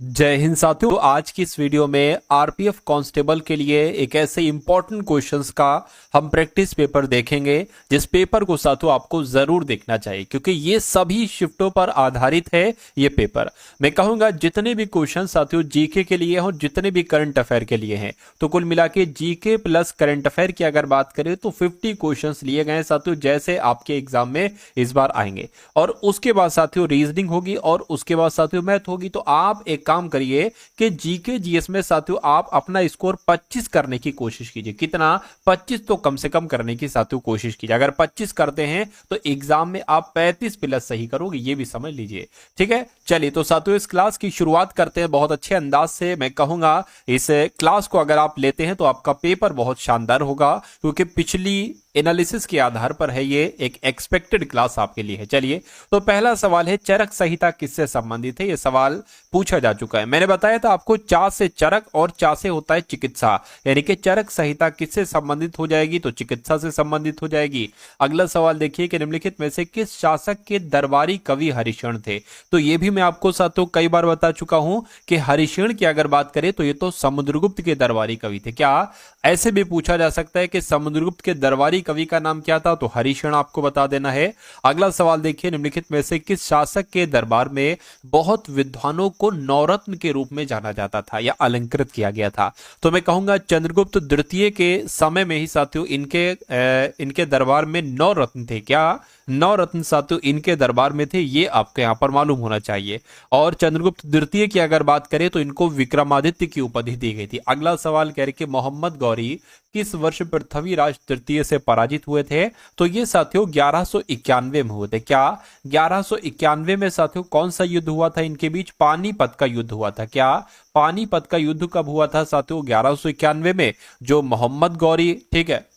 जय हिंद साथियों। आज की इस वीडियो में आरपीएफ कांस्टेबल के लिए एक ऐसे इंपॉर्टेंट क्वेश्चंस का हम प्रैक्टिस पेपर देखेंगे जिस पेपर को साथियों आपको जरूर देखना चाहिए, क्योंकि ये सभी शिफ्टों पर आधारित है। ये पेपर मैं कहूंगा जितने भी क्वेश्चन साथियों जीके के लिए हो, जितने भी करंट अफेयर के लिए हैं, तो कुल मिला के जीके प्लस करंट अफेयर की अगर बात करें तो 50 क्वेश्चन लिए गए हैं साथियों, जैसे आपके एग्जाम में इस बार आएंगे। और उसके बाद साथियों रीजनिंग होगी और उसके बाद साथियों मैथ होगी। तो आप एक काम करिए कि जीके जीएस में साथियों आप अपना स्कोर 25 करने की कोशिश कीजिए। कितना? 25 तो कम से कम करने की साथियों कोशिश कीजिए। अगर 25 करते हैं तो एग्जाम में आप 35 प्लस सही करोगे, ये भी समझ लीजिए। ठीक है, चलिए तो साथियों इस क्लास की शुरुआत करते हैं बहुत अच्छे अंदाज से। मैं कहूंगा इस क्लास को अगर आप लेते हैं तो आपका पेपर बहुत शानदार होगा, क्योंकि पिछली एनालिसिस के आधार पर है। ये एक एक्सपेक्टेड क्लास आपके लिए है। चलिए तो पहला सवाल है, चरक संहिता किससे संबंधित है? यह सवाल पूछा जा चुका है। मैंने बताया था आपको, चा से चरक और चा से होता है चिकित्सा, यानी कि चरक संहिता किससे संबंधित हो जाएगी? तो चिकित्सा से संबंधित हो जाएगी। अगला सवाल देखिए कि निम्नलिखित में से किस शासक के दरबारी कवि हरिशरण थे? तो ये भी मैं आपको साथियों कई बार बता चुका हूं कि हरिशरण की अगर बात करें तो ये तो समुद्रगुप्त के दरबारी कवि थे। क्या ऐसे भी पूछा जा सकता है कि समुद्रगुप्त के दरबारी कवि का नाम क्या था? तो हरिशरण आपको बता देना है। अगला सवाल देखिए, निम्नलिखित में से किस शासक के दरबार में बहुत विद्वानों को नवरत्न के रूप में जाना जाता था या अलंकृत किया गया था? तो मैं कहूंगा चंद्रगुप्त द्वितीय के समय में ही साथियों इनके दरबार में नवरत्न थे। क्या नवरत्न साथियों इनके दरबार में थे? ये आपको यहां पर मालूम होना चाहिए। और चंद्रगुप्त द्वितीय की अगर बात करें तो इनको विक्रमादित्य की उपाधि दी गई थी। अगला सवाल कह रहे कि मोहम्मद गौरी किस वर्ष पृथ्वीराज तृतीय से पराजित हुए थे? तो ये साथियों 1191 में हुए थे। क्या 1191 में साथियों कौन सा युद्ध हुआ था इनके बीच? पानीपत का युद्ध हुआ था। क्या पानीपत का युद्ध कब हुआ था साथियों? 1191 में, जो मोहम्मद गौरी, ठीक है,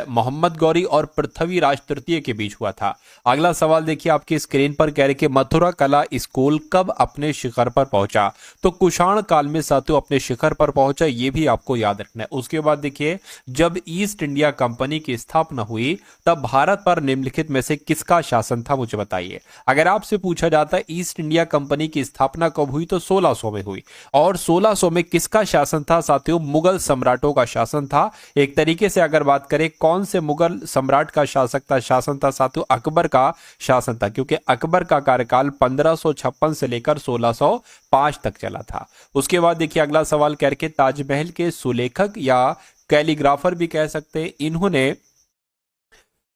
मोहम्मद गौरी और पृथ्वीराज तृतीय के बीच हुआ था। अगला सवाल देखिए आपकी स्क्रीन पर, कह रहे कि मथुरा कला स्कूल कब अपने शिखर पर पहुंचा? तो कुषाण काल में साथियों अपने शिखर पर पहुंचा, ये भी आपको याद रखना है। उसके बाद देखिए, जब ईस्ट इंडिया कंपनी की स्थापना हुई तब भारत पर निम्नलिखित में से किसका शासन था? मुझे बताइए। अगर आपसे पूछा जाता है ईस्ट इंडिया कंपनी की स्थापना कब हुई, तो 1600 में हुई। और 1600 में किसका शासन था साथियों? मुगल सम्राटों का शासन था। एक तरीके से अगर बात करें कौन से मुगल सम्राट का शासन था साथियों? अकबर का शासन था, क्योंकि अकबर का कार्यकाल 1556 से लेकर 1605 तक चला था। उसके बाद देखिए अगला सवाल कह के ताजमहल के सुलेखक या कैलीग्राफर भी कह सकते हैं, इन्होंने,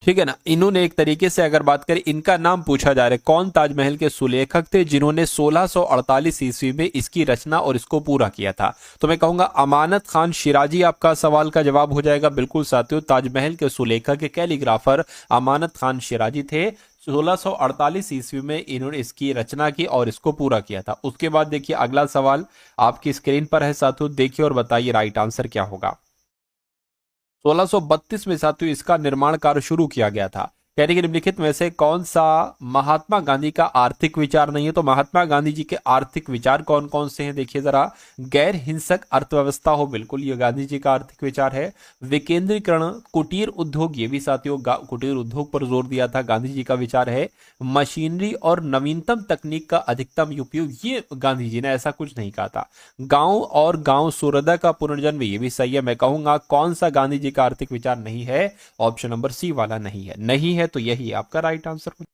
ठीक है ना, इन्होंने एक तरीके से अगर बात करें इनका नाम पूछा जा रहा है, कौन ताजमहल के सुलेखक थे जिन्होंने 1648 ईस्वी में इसकी रचना और इसको पूरा किया था? तो मैं कहूंगा अमानत खान शिराजी आपका सवाल का जवाब हो जाएगा। बिल्कुल साथियों, ताजमहल के सुलेखक के कैलीग्राफर अमानत खान शिराजी थे। 1648 ईस्वी में इन्होंने इसकी रचना की और इसको पूरा किया था। उसके बाद देखिए अगला सवाल आपकी स्क्रीन पर है साथियों, देखिए और बताइए राइट आंसर क्या होगा। 1632 में साथियों इसका निर्माण कार्य शुरू किया गया था। यानी कि निम्नलिखित में से कौन सा महात्मा गांधी का आर्थिक विचार नहीं है? तो महात्मा गांधी जी के आर्थिक विचार कौन कौन से हैं? देखिए जरा, गैर हिंसक अर्थव्यवस्था हो, बिल्कुल ये गांधी जी का आर्थिक विचार है। विकेंद्रीकरण, कुटीर उद्योग, ये भी साथियों कुटीर उद्योग पर जोर दिया था, गांधी जी का विचार है। मशीनरी और नवीनतम तकनीक का अधिकतम उपयोग, ये गांधी जी ने ऐसा कुछ नहीं कहा था। गांव और गांव सूर्योदय का पुनर्जन्म, ये भी सही है। मैं कहूंगा कौन सा गांधी जी का आर्थिक विचार नहीं है? ऑप्शन नंबर सी वाला नहीं है। नहीं है तो यही आपका राइट आंसर।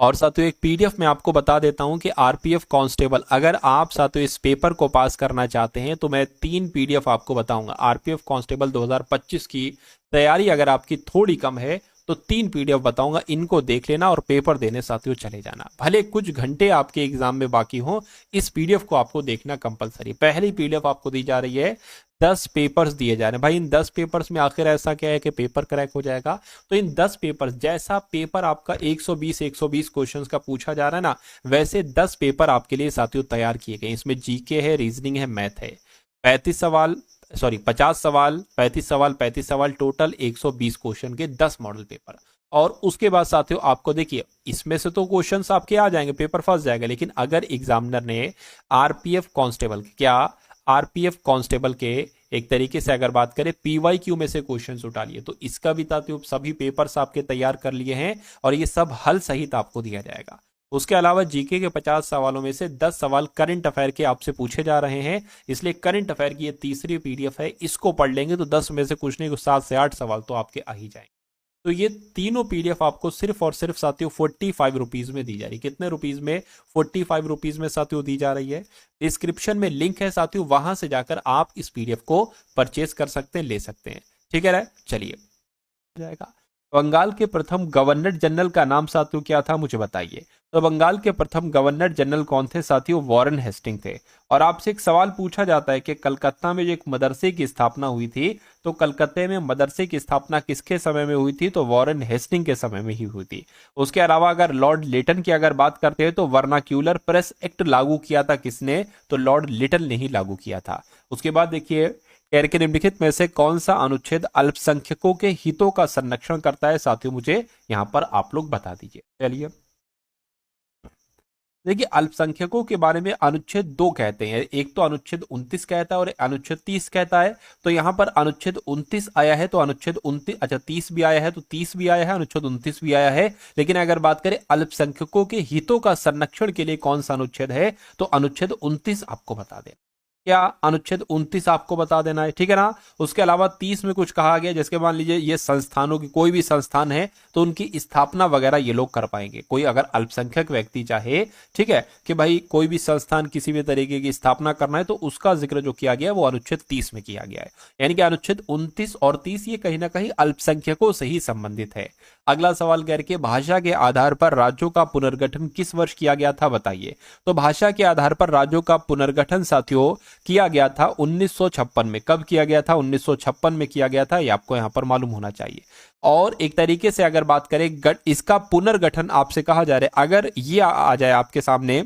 और साथियों एक पीडीएफ में आपको बता देता हूं कि आरपीएफ कांस्टेबल, अगर आप साथियों इस पेपर को पास करना चाहते हैं तो मैं 3 पीडीएफ आपको बताऊंगा। आरपीएफ कांस्टेबल 2025 की तैयारी अगर आपकी थोड़ी कम है तो 3 पीडीएफ बताऊंगा, इनको देख लेना और पेपर देने साथियों चले जाना। भले कुछ घंटे आपके एग्जाम में बाकी हो, इस पीडीएफ को आपको देखना कंपलसरी। पहली पीडीएफ आपको दी जा रही है, 10 पेपर्स दिए जा रहे हैं। भाई इन 10 पेपर्स में आखिर ऐसा क्या है कि पेपर क्रैक हो जाएगा? तो इन 10 पेपर्स, जैसा पेपर आपका 120 क्वेश्चंस का पूछा जा रहा है ना, वैसे 10 पेपर आपके लिए साथियों तैयार किए गए। इसमें जीके है, रीजनिंग है, मैथ है। 35 सवाल, सॉरी 50 सवाल, 35 सवाल टोटल 120 क्वेश्चन के 10 मॉडल पेपर। और उसके बाद साथियों आपको देखिए, इसमें से तो क्वेश्चंस आपके आ जाएंगे, पेपर फंस जाएगा, लेकिन अगर एग्जामिनर ने आरपीएफ कांस्टेबल, क्या आरपीएफ कांस्टेबल के एक तरीके से अगर बात करें पीवाईक्यू में से क्वेश्चंस उठा लिए, तो इसका भी साथियों सभी पेपर्स आपके तैयार कर लिए हैं और ये सब हल सहित आपको दिया जाएगा। उसके अलावा जीके के 50 सवालों में से 10 सवाल करंट अफेयर के आपसे पूछे जा रहे हैं, इसलिए करंट अफेयर की ये तीसरी पीडीएफ है, इसको पढ़ लेंगे तो 10 में से कुछ नहीं, 7 से 8 सवाल तो आपके आ ही जाएंगे। तो ये तीनों पीडीएफ आपको सिर्फ और सिर्फ साथियों 45 रुपीज में दी जा रही है। कितने रुपीज में? 45 रुपीज में साथियों दी जा रही है। डिस्क्रिप्शन में लिंक है साथियों, वहां से जाकर आप इस पीडीएफ को परचेज कर सकते हैं, ले सकते हैं। ठीक है, चलिए जाएगा। बंगाल के प्रथम गवर्नर जनरल का नाम साथियों क्या था, मुझे बताइए। तो बंगाल के प्रथम गवर्नर जनरल कौन थे साथियों? वॉरेन हेस्टिंग थे। और आपसे एक सवाल पूछा जाता है कि कलकत्ता में जो एक मदरसे की स्थापना हुई थी, तो कलकत्ते में मदरसे की स्थापना किसके समय में हुई थी? तो वॉरेन हेस्टिंग के समय में ही हुई थी। उसके अलावा अगर लॉर्ड लिटन की अगर बात करते हैं तो वर्नाक्यूलर प्रेस एक्ट लागू किया था किसने? तो लॉर्ड लिटन ने ही लागू किया था। उसके बाद देखिए, के निम्नलिखित में से कौन सा अनुच्छेद अल्पसंख्यकों के हितों का संरक्षण करता है साथियों, मुझे यहां पर आप लोग बता दीजिए। चलिए देखिए, अल्पसंख्यकों के बारे में अनुच्छेद 2 कहते हैं, एक तो अनुच्छेद 29 कहता है और अनुच्छेद 30 कहता है। तो यहां पर अनुच्छेद 29 आया है, तो अनुच्छेद 29, अच्छा 30 भी आया है, तो 30 भी आया है, अनुच्छेद 29 भी आया है। लेकिन अगर बात करें अल्पसंख्यकों के हितों का संरक्षण के लिए कौन सा अनुच्छेद है, तो अनुच्छेद 29 आपको बता दें। क्या? अनुच्छेद 29 आपको बता देना है, ठीक है ना। उसके अलावा 30 में कुछ कहा गया, जैसे मान लीजिए ये संस्थानों की, कोई भी संस्थान है तो उनकी स्थापना वगैरह ये लोग कर पाएंगे। कोई अगर अल्पसंख्यक व्यक्ति चाहे, ठीक है, कि भाई कोई भी संस्थान किसी भी तरीके की स्थापना करना है, तो उसका जिक्र जो किया गया है वो अनुच्छेद 30 में किया गया है। यानी कि अनुच्छेद 29 और 30 ये कहीं ना कहीं अल्पसंख्यकों से ही संबंधित है। अगला सवाल करके, भाषा के आधार पर राज्यों का पुनर्गठन किस वर्ष किया गया था, बताइए। तो भाषा के आधार पर राज्यों का पुनर्गठन साथियों किया गया था 1956 में। कब किया गया था? 1956 में किया गया था, ये आपको यहां पर मालूम होना चाहिए। और एक तरीके से अगर बात करें इसका पुनर्गठन आपसे कहा जा रहा है, अगर ये आ जाए आपके सामने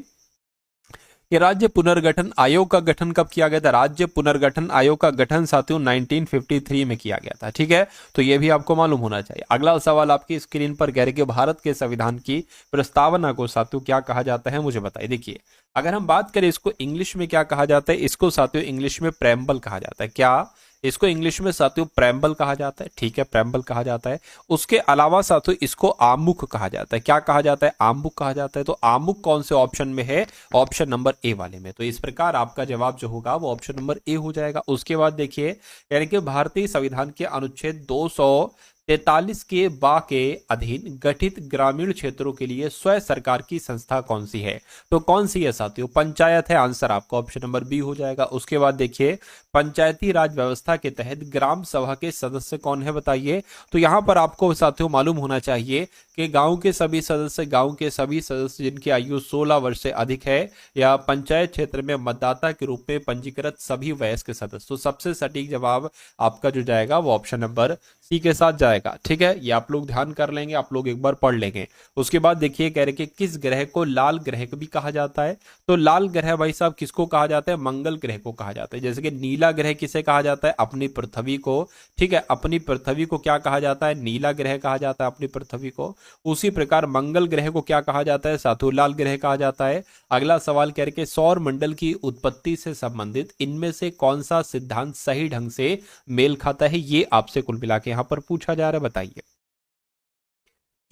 कि राज्य पुनर्गठन आयोग का गठन कब किया गया था? राज्य पुनर्गठन आयोग का गठन साथियों 1953 में किया गया था। ठीक है, तो ये भी आपको मालूम होना चाहिए। अगला सवाल आपकी स्क्रीन पर कह रहे कि भारत के संविधान की प्रस्तावना को साथियों क्या कहा जाता है, मुझे बताइए। देखिए, अगर हम बात करें इसको इंग्लिश में क्या कहा जाता है, इसको साथियों इंग्लिश में प्रेम्बल कहा जाता है। क्या? इसको इंग्लिश में साथियों प्रेम्बल कहा जाता है। ठीक है, प्रेम्बल कहा जाता है। उसके अलावा साथियों इसको आमुख कहा जाता है। क्या कहा जाता है? आमुख कहा जाता है। तो आमुख कौन से ऑप्शन में है? ऑप्शन नंबर ए वाले में। तो इस प्रकार आपका जवाब जो होगा वो ऑप्शन नंबर ए हो जाएगा। उसके बाद देखिए, यानी कि भारतीय संविधान के अनुच्छेद 243 के बा के अधीन गठित ग्रामीण क्षेत्रों के लिए स्वयं सरकार की संस्था कौन सी है? तो कौन सी है साथियों? पंचायत है। आंसर आपका ऑप्शन नंबर बी हो जाएगा। उसके बाद देखिए, पंचायती राज व्यवस्था के तहत ग्राम सभा के सदस्य कौन है, बताइए। तो यहां पर आपको साथियों मालूम होना चाहिए कि गांव के सभी सदस्य जिनकी आयु 16 वर्ष से अधिक है या पंचायत क्षेत्र में मतदाता के रूप में पंजीकृत सभी वयस्क सदस्य। तो सबसे सटीक जवाब आपका जो जाएगा वो ऑप्शन नंबर सी के साथ जाएगा। ठीक है, ये आप लोग ध्यान कर लेंगे, आप लोग एक बार पढ़ लेंगे। उसके बाद देखिए, कह रहे कि किस ग्रह को लाल ग्रह भी कहा जाता है। तो लाल ग्रह भाई साहब किसको कहा जाता है? मंगल ग्रह को कहा जाता है। जैसे कि नीला ग्रह किसे कहा जाता है? अपनी पृथ्वी को। ठीक है, अपनी पृथ्वी को क्या कहा जाता है? नीला ग्रह कहा जाता है अपनी पृथ्वी को। उसी प्रकार मंगल ग्रह को क्या कहा जाता है साथियों? लाल ग्रह कहा जाता है। अगला सवाल कह रहे कि सौर मंडल की उत्पत्ति से संबंधित इनमें से कौन सा सिद्धांत सही ढंग से मेल खाता है, ये आपसे कुल मिला के यहां पर पूछा जा रहा है, बताइए।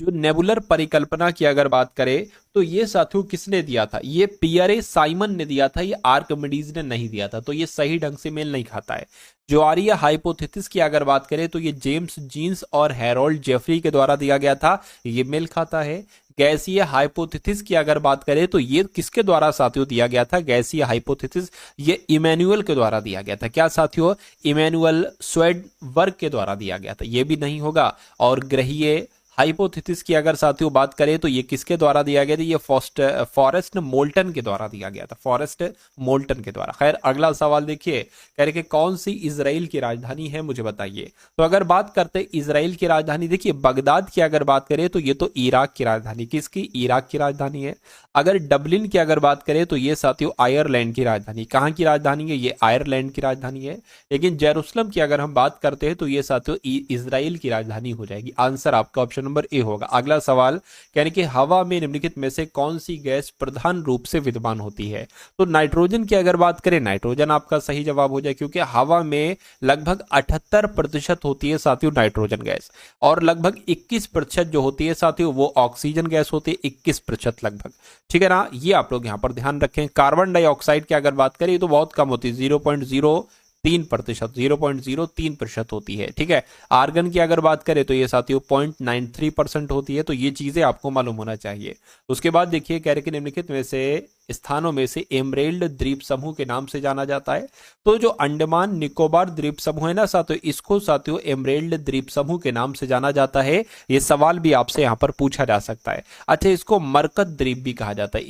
जो नेबुलर परिकल्पना की अगर बात करें तो ये साथियों किसने दिया था? ये पियरे साइमन ने दिया था, ये आर्किमिडीज ने नहीं दिया था। तो ये सही ढंग से मेल नहीं खाता है। ज्वारीय हाइपोथेसिस की अगर बात करें तो ये जेम्स जीन्स और हैरोल्ड जेफरी के द्वारा दिया गया था, ये मेल खाता है। गैसीय हाइपोथेसिस की अगर बात करें तो ये किसके द्वारा साथियों दिया गया था? गैसीय हाइपोथेसिस ये इमैनुअल के द्वारा दिया गया था। क्या साथियों? इमैनुअल स्वेडबर्ग के द्वारा दिया गया था, ये भी नहीं होगा। और ग्रहीय हाइपोथेसिस की अगर साथियों बात करें तो ये किसके द्वारा दिया गया था? ये फॉरेस्ट मोल्टन के द्वारा दिया गया था, फॉरेस्ट मोल्टन के द्वारा। खैर, अगला सवाल देखिए, कह रहे कि कौन सी इजराइल की राजधानी है, मुझे बताइए। तो अगर बात करते इजराइल की राजधानी, देखिए बगदाद की अगर बात करें तो ये तो इराक की राजधानी, किसकी? इराक की राजधानी है। अगर डबलिन की अगर बात करें तो ये साथियों आयरलैंड की राजधानी। कहां की राजधानी है? ये आयरलैंड की राजधानी है। लेकिन जेरूसलम की अगर हम बात करते हैं तो ये साथियों इजराइल की राजधानी हो जाएगी। आंसर आपका ऑप्शन नंबर ए होगा। अगला सवाल यानी कि हवा में निम्नलिखित में से कौन सी गैस प्रधान रूप से विद्यमान होती है? तो नाइट्रोजन की अगर बात करें, नाइट्रोजन आपका सही जवाब हो जाए, क्योंकि हवा में लगभग 78% होती है साथियों नाइट्रोजन गैस, और लगभग 21% जो होती है साथियों वो ऑक्सीजन गैस होती है, 21% लगभग। ठीक है ना, ये आप लोग यहाँ पर ध्यान रखें। कार्बन डाइऑक्साइड की अगर बात करें तो बहुत कम होती है, 0.03%, 0.03% होती है। ठीक है, आर्गन की अगर बात करें तो ये साथियों 0.93% होती है। तो ये चीजें आपको मालूम होना चाहिए। उसके बाद देखिए कह रहे कि निम्नलिखित में से स्थानों में से एमरेल्ड द्वीप समूह के नाम से जाना जाता है। तो जो अंडमान निकोबार द्वीप समूह है ना साथियों, इसको साथियों एमरेल्ड द्वीप समूह के नाम से जाना जाता है। ये सवाल भी आपसे यहाँ पर पूछा जा सकता है। अच्छा, इसको मरकत द्वीप भी कहा जाता है,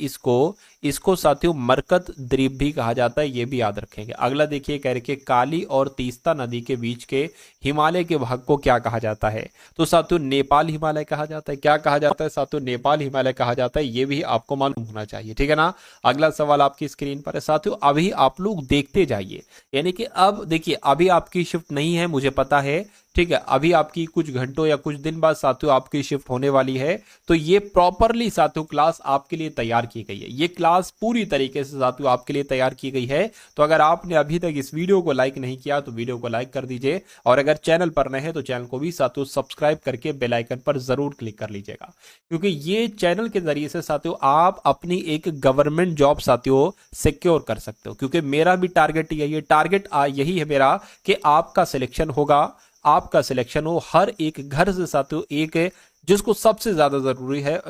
इसको साथियों मरकत द्वीप भी कहा जाता है, ये भी याद रखेंगे। अगला देखिए कह रहे कि काली और तीस्ता नदी के बीच के हिमालय के भाग को क्या कहा जाता है? तो साथियों नेपाल हिमालय कहा जाता है। क्या कहा जाता है साथियों? नेपाल हिमालय कहा जाता है, ये भी आपको मालूम होना चाहिए। ठीक है ना। अगला सवाल आपकी स्क्रीन पर है साथियों, अभी आप लोग देखते जाइए, यानी कि अब देखिए अभी आपकी शिफ्ट नहीं है, मुझे पता है। ठीक है, अभी आपकी कुछ घंटों या कुछ दिन बाद साथियों आपकी शिफ्ट होने वाली है। तो ये प्रॉपरली साथियों क्लास आपके लिए तैयार की गई है, ये क्लास पूरी तरीके से साथियों आपके लिए तैयार की गई है। तो अगर आपने अभी तक इस वीडियो को लाइक नहीं किया तो वीडियो को लाइक कर दीजिए, और अगर चैनल पर नए हैं तो चैनल को भी साथियों सब्सक्राइब करके बेल आइकन पर जरूर क्लिक कर लीजिएगा, क्योंकि ये चैनल के जरिए से साथियों आप अपनी एक गवर्नमेंट जॉब साथियों सिक्योर कर सकते हो। क्योंकि मेरा भी टारगेट यही है, यही है मेरा कि आपका सिलेक्शन होगा, आपका सिलेक्शन हो। हर एक घर से साथियों एक जिसको सबसे ज्यादा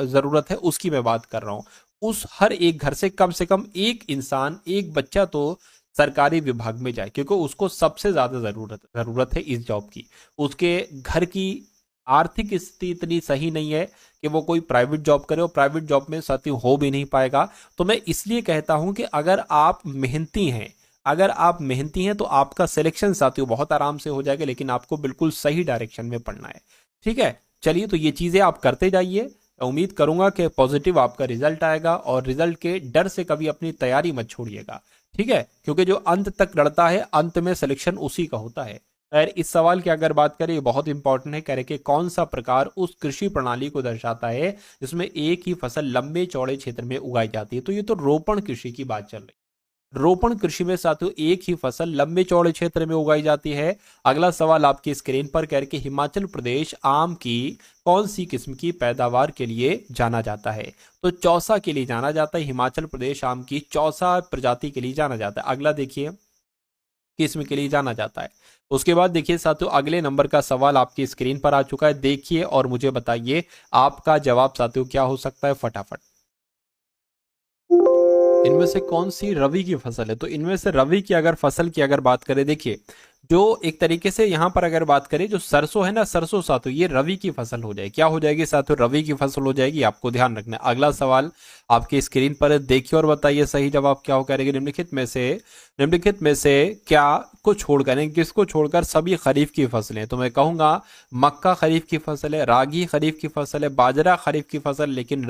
जरूरत है उसकी मैं बात कर रहा हूं, उस हर एक घर से कम एक इंसान, एक बच्चा तो सरकारी विभाग में जाए, क्योंकि उसको सबसे ज्यादा जरूरत है इस जॉब की। उसके घर की आर्थिक स्थिति इतनी सही नहीं है कि वो कोई प्राइवेट जॉब करे, और प्राइवेट जॉब में साथियों हो भी नहीं पाएगा। तो मैं इसलिए कहता हूं कि अगर आप मेहनती हैं तो आपका सिलेक्शन साथियों बहुत आराम से हो जाएगा, लेकिन आपको बिल्कुल सही डायरेक्शन में पढ़ना है। ठीक है, चलिए, तो ये चीजें आप करते जाइए। उम्मीद करूंगा कि पॉजिटिव आपका रिजल्ट आएगा, और रिजल्ट के डर से कभी अपनी तैयारी मत छोड़िएगा। ठीक है, क्योंकि जो अंत तक लड़ता है अंत में सिलेक्शन उसी का होता है। खैर, इस सवाल की अगर बात करें, ये बहुत इंपॉर्टेंट है। कह रहे कि कौन सा प्रकार उस कृषि प्रणाली को दर्शाता है जिसमें एक ही फसल लंबे चौड़े क्षेत्र में उगाई जाती है? तो ये तो रोपण कृषि की बात चल रही है। रोपण कृषि में साथियों एक ही फसल लंबे चौड़े क्षेत्र में उगाई जाती है। अगला सवाल आपकी स्क्रीन पर कह रहे कि हिमाचल प्रदेश आम की कौन सी किस्म की पैदावार के लिए जाना जाता है? तो चौसा के लिए जाना जाता है। हिमाचल प्रदेश आम की चौसा प्रजाति के लिए जाना जाता है। अगला देखिए किस्म के लिए जाना जाता है। उसके बाद देखिए साथियों अगले नंबर का सवाल आपकी स्क्रीन पर आ चुका है, देखिए और मुझे बताइए आपका जवाब साथियों क्या हो सकता है फटाफट। इनमें से कौन सी रवि की फसल है? तो इनमें से रवि की अगर फसल की अगर बात करें, देखिए जो एक तरीके से यहां पर अगर बात करें, जो सरसों है ना, सरसों साथियों ये रवि की फसल हो जाएगी। क्या हो जाएगी साथियों? रवि की फसल हो जाएगी, आपको ध्यान रखना है। अगला सवाल आपकी स्क्रीन पर देखिए और बताइए सही जवाब क्या हो। करेंगे निम्नलिखित में से क्या को छोड़कर, किसको छोड़कर सभी खरीफ की फसलें? तो मैं कहूंगा मक्का खरीफ की फसल है, रागी खरीफ की फसल है, बाजरा खरीफ की फसल, लेकिन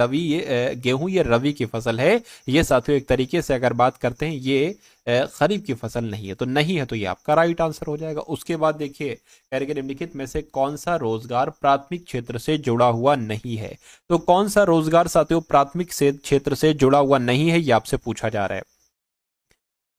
गेहूं ये रवि की फसल है। ये साथियों एक तरीके से अगर बात करते हैं ये खरीफ की फसल नहीं है, तो नहीं है, तो ये आपका राइट आंसर हो जाएगा। उसके बाद देखिए निम्नलिखित में से कौन सा रोजगार प्राथमिक क्षेत्र से जुड़ा हुआ नहीं है? तो कौन सा रोजगार साथियों प्राथमिक क्षेत्र से जुड़ा हुआ नहीं है, ये आपसे पूछा जा रहा है।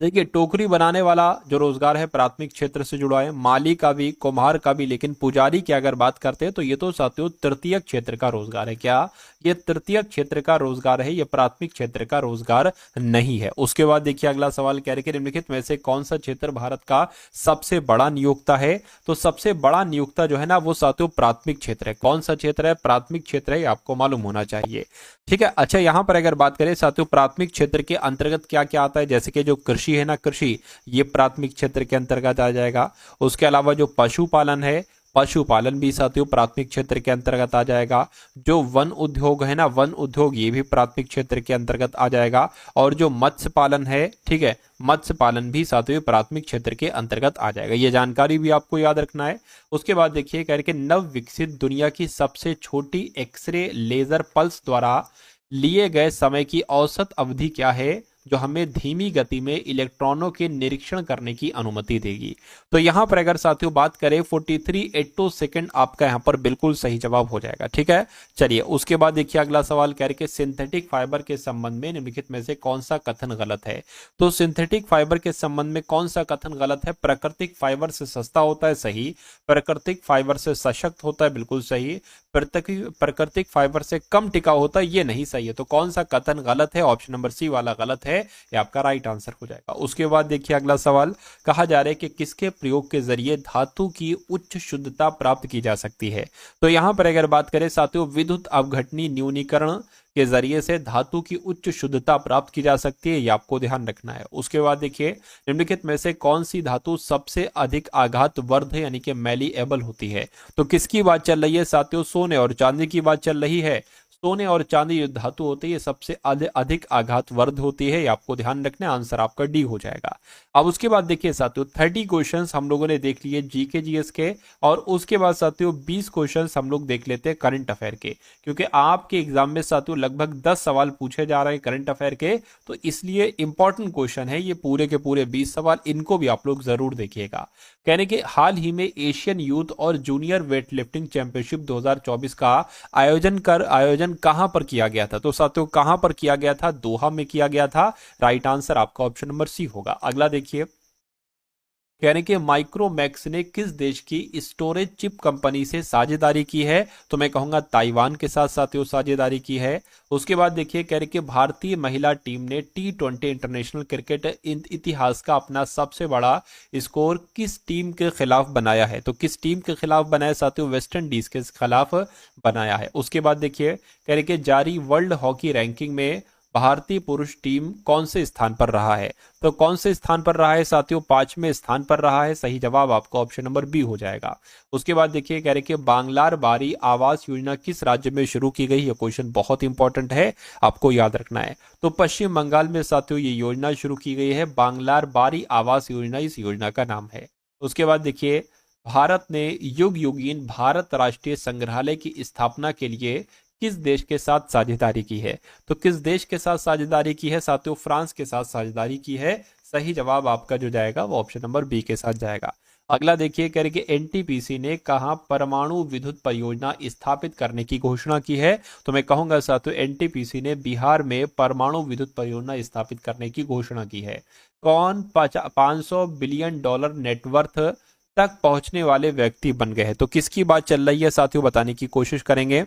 देखिए टोकरी बनाने वाला जो रोजगार है प्राथमिक क्षेत्र से जुड़ा है, माली का भी, कुम्हार का भी, लेकिन पुजारी की अगर बात करते हैं तो ये तो साथियों तृतीय क्षेत्र का रोजगार है। क्या ये तृतीय क्षेत्र का रोजगार है? ये प्राथमिक क्षेत्र का रोजगार नहीं है। उसके बाद देखिए अगला सवाल कह रहे कि निम्नलिखित में से कौन सा क्षेत्र भारत का सबसे बड़ा नियोक्ता है? तो सबसे बड़ा नियोक्ता जो है ना वो साथियों प्राथमिक क्षेत्र है। कौन सा क्षेत्र है? प्राथमिक क्षेत्र है, आपको मालूम होना चाहिए। ठीक है, अच्छा यहां पर अगर बात करें साथियों प्राथमिक क्षेत्र के अंतर्गत क्या क्या आता है, जैसे कि जो कृषि है ना, कृषि ये प्राथमिक क्षेत्र के अंतर्गत आ जाएगा। उसके अलावा जो पशुपालन है, पशुपालन भी साथियों प्राथमिक क्षेत्र के अंतर्गत आ जाएगा। जो वन उद्योग है ना, वन उद्योग ये भी प्राथमिक क्षेत्र के अंतर्गत आ जाएगा। और जो मत्स्य पालन है, ठीक है, मत्स्य पालन भी साथियों प्राथमिक क्षेत्र के अंतर्गत आ जाएगा। ये जानकारी भी आपको याद रखना है। उसके बाद देखिए कह रहे कि नव विकसित दुनिया की सबसे छोटी एक्सरे लेजर पल्स द्वारा लिए गए समय की औसत अवधि क्या है? जो हमें धीमी गति में इलेक्ट्रॉनों के निरीक्षण करने की अनुमति देगी। तो यहां पर अगर साथियों बात करें 43 एटो सेकेंड आपका यहां पर बिल्कुल सही जवाब हो जाएगा। ठीक है, चलिए उसके बाद देखिए अगला सवाल कह रहे कि सिंथेटिक फाइबर के संबंध में निम्नलिखित में से कौन सा कथन गलत है। तो सिंथेटिक फाइबर के संबंध में कौन सा कथन गलत है? प्राकृतिक फाइबर से सस्ता होता है, सही। प्राकृतिक फाइबर से सशक्त होता है, बिल्कुल सही। प्राकृतिक फाइबर से कम टिकाऊ होता है, ये नहीं सही है। तो कौन सा कथन गलत है? ऑप्शन नंबर सी वाला गलत है, ये आपका राइट आंसर हो जाएगा। उसके बाद देखिए अगला सवाल कहा जा रहा है कि किसके प्रयोग के जरिए धातु की उच्च शुद्धता प्राप्त की जा सकती है। तो यहां पर अगर बात करें साथियों विद्युत अपघटनी न्यूनीकरण के जरिए से धातु की उच्च शुद्धता प्राप्त की जा सकती है, ये आपको ध्यान रखना है। उसके बाद देखिए निम्नलिखित में से कौन सी धातु सबसे अधिक आघात वर्ध यानी कि मैलीएबल होती है। तो किसकी बात चल रही है साथियों? सोने और चांदी की बात चल रही है। सोने और चांदी जो धातु होती है ये सबसे अधिक आघात वर्ध होती है, ये आपको ध्यान रखना है। आंसर आपका डी हो जाएगा। अब उसके बाद देखिए साथियों 30 क्वेश्चंस हम लोगों ने देख लिए जीके जीएस के, और उसके बाद साथियों 20 क्वेश्चंस हम लोग देख लेते हैं करंट अफेयर के, क्योंकि आपके एग्जाम में साथियों लगभग 10 सवाल पूछे जा रहे हैं करंट अफेयर के, तो इसलिए इंपॉर्टेंट क्वेश्चन है ये पूरे के पूरे 20 सवाल, इनको भी आप लोग जरूर देखिएगा। कहने के हाल ही में एशियन यूथ और जूनियर वेट लिफ्टिंग चैंपियनशिप 2024 का आयोजन कहां पर किया गया था। तो साथियों कहां पर किया गया था? दोहा में किया गया था। राइट आंसर आपका ऑप्शन नंबर सी होगा। अगला देखिए यानी कि माइक्रोमैक्स ने किस देश की स्टोरेज चिप कंपनी से साझेदारी की है। तो मैं कहूंगा ताइवान के साथ साथियों साझेदारी की है। उसके बाद देखिए कह रहे कि भारतीय महिला टीम ने T20 इंटरनेशनल क्रिकेट इतिहास का अपना सबसे बड़ा स्कोर किस टीम के खिलाफ बनाया है। तो किस टीम के खिलाफ बनाया साथियों? वेस्ट इंडीज के खिलाफ बनाया है। उसके बाद देखिए कह रहे कि जारी वर्ल्ड हॉकी रैंकिंग में भारतीय पुरुष टीम कौन से स्थान पर रहा है। तो कौन से स्थान पर रहा है साथियों? 5वें स्थान पर रहा है। सही जवाब आपका ऑप्शन नंबर बी हो जाएगा। उसके बाद देखिए कह रहे कि बांग्लार बारी आवास योजना किस राज्य में शुरू की गई। यह क्वेश्चन बहुत इंपॉर्टेंट है, आपको याद रखना है। तो पश्चिम बंगाल में साथियों ये योजना शुरू की गई है, बांग्लार बारी आवास योजना इस योजना का नाम है। उसके बाद देखिए भारत ने युग युगीन भारत राष्ट्रीय संग्रहालय की स्थापना के लिए किस देश के साथ साझेदारी की है। तो किस देश के साथ साझेदारी की है साथियों? फ्रांस के साथ साझेदारी की है। सही जवाब आपका जो जाएगा वो ऑप्शन नंबर बी के साथ जाएगा। अगला देखिए कह रहे कि एनटीपीसी ने कहां परमाणु विद्युत परियोजना स्थापित करने की घोषणा की है। तो मैं कहूंगा साथियों एनटीपीसी ने बिहार में परमाणु विद्युत परियोजना स्थापित करने की घोषणा की है। कौन 500 बिलियन डॉलर नेटवर्थ तक पहुंचने वाले व्यक्ति बन गए हैं। तो किसकी बात चल रही है साथियों बताने की कोशिश करेंगे।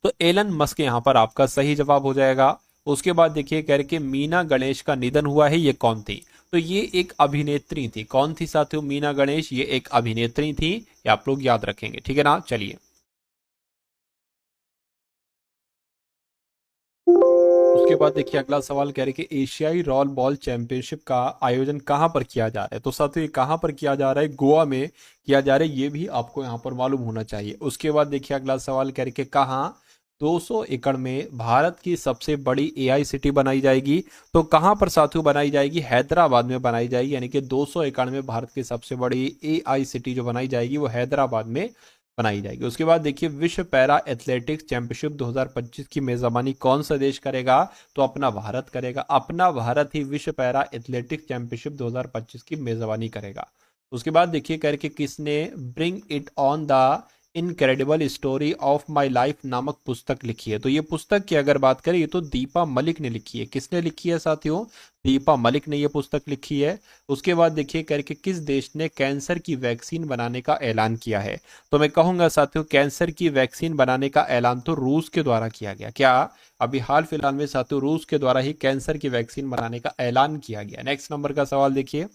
तो एलन मस्क यहां पर आपका सही जवाब हो जाएगा। उसके बाद देखिए कह रहे कि मीना गणेश का निधन हुआ है, ये कौन थी। तो ये एक अभिनेत्री थी। कौन थी साथियों? मीना गणेश, ये एक अभिनेत्री थी, ये आप लोग याद रखेंगे। ठीक है ना, चलिए उसके बाद देखिए अगला सवाल कह रहे कि एशियाई रॉल बॉल चैंपियनशिप का आयोजन कहां पर किया जा रहा है। तो साथियों ये कहां पर किया जा रहा है? गोवा में किया जा रहा है, ये भी आपको यहां पर मालूम होना चाहिए। उसके बाद देखिए अगला सवाल कह रहे कि कहां 200 एकड़ में भारत की सबसे बड़ी एआई सिटी बनाई जाएगी। तो कहां पर साथियों बनाई जाएगी? हैदराबाद में बनाई जाएगी। यानी कि 200 एकड़ में भारत की सबसे बड़ी एआई सिटी जो बनाई जाएगी वो हैदराबाद में बनाई जाएगी। उसके बाद देखिए विश्व पैरा एथलेटिक्स चैंपियनशिप 2025 की मेजबानी कौन सा देश करेगा। तो अपना भारत करेगा। अपना भारत ही विश्व पैरा एथलेटिक्स चैंपियनशिप 2025 की मेजबानी करेगा। उसके बाद देखिए करके किसने bring it on the incredible story of my life नामक पुस्तक लिखी है। तो ये पुस्तक की अगर बात करें ये तो दीपा मलिक ने लिखी है। किसने लिखी है साथियों? दीपा मलिक ने ये पुस्तक लिखी है। उसके बाद देखिए करके किस देश ने कैंसर की वैक्सीन बनाने का ऐलान किया है। तो मैं कहूंगा साथियों कैंसर की वैक्सीन बनाने का ऐलान तो रूस के द्वारा किया गया। क्या अभी हाल फिलहाल में साथियों रूस के द्वारा ही कैंसर की वैक्सीन बनाने का ऐलान किया गया। नेक्स्ट नंबर का सवाल देखिए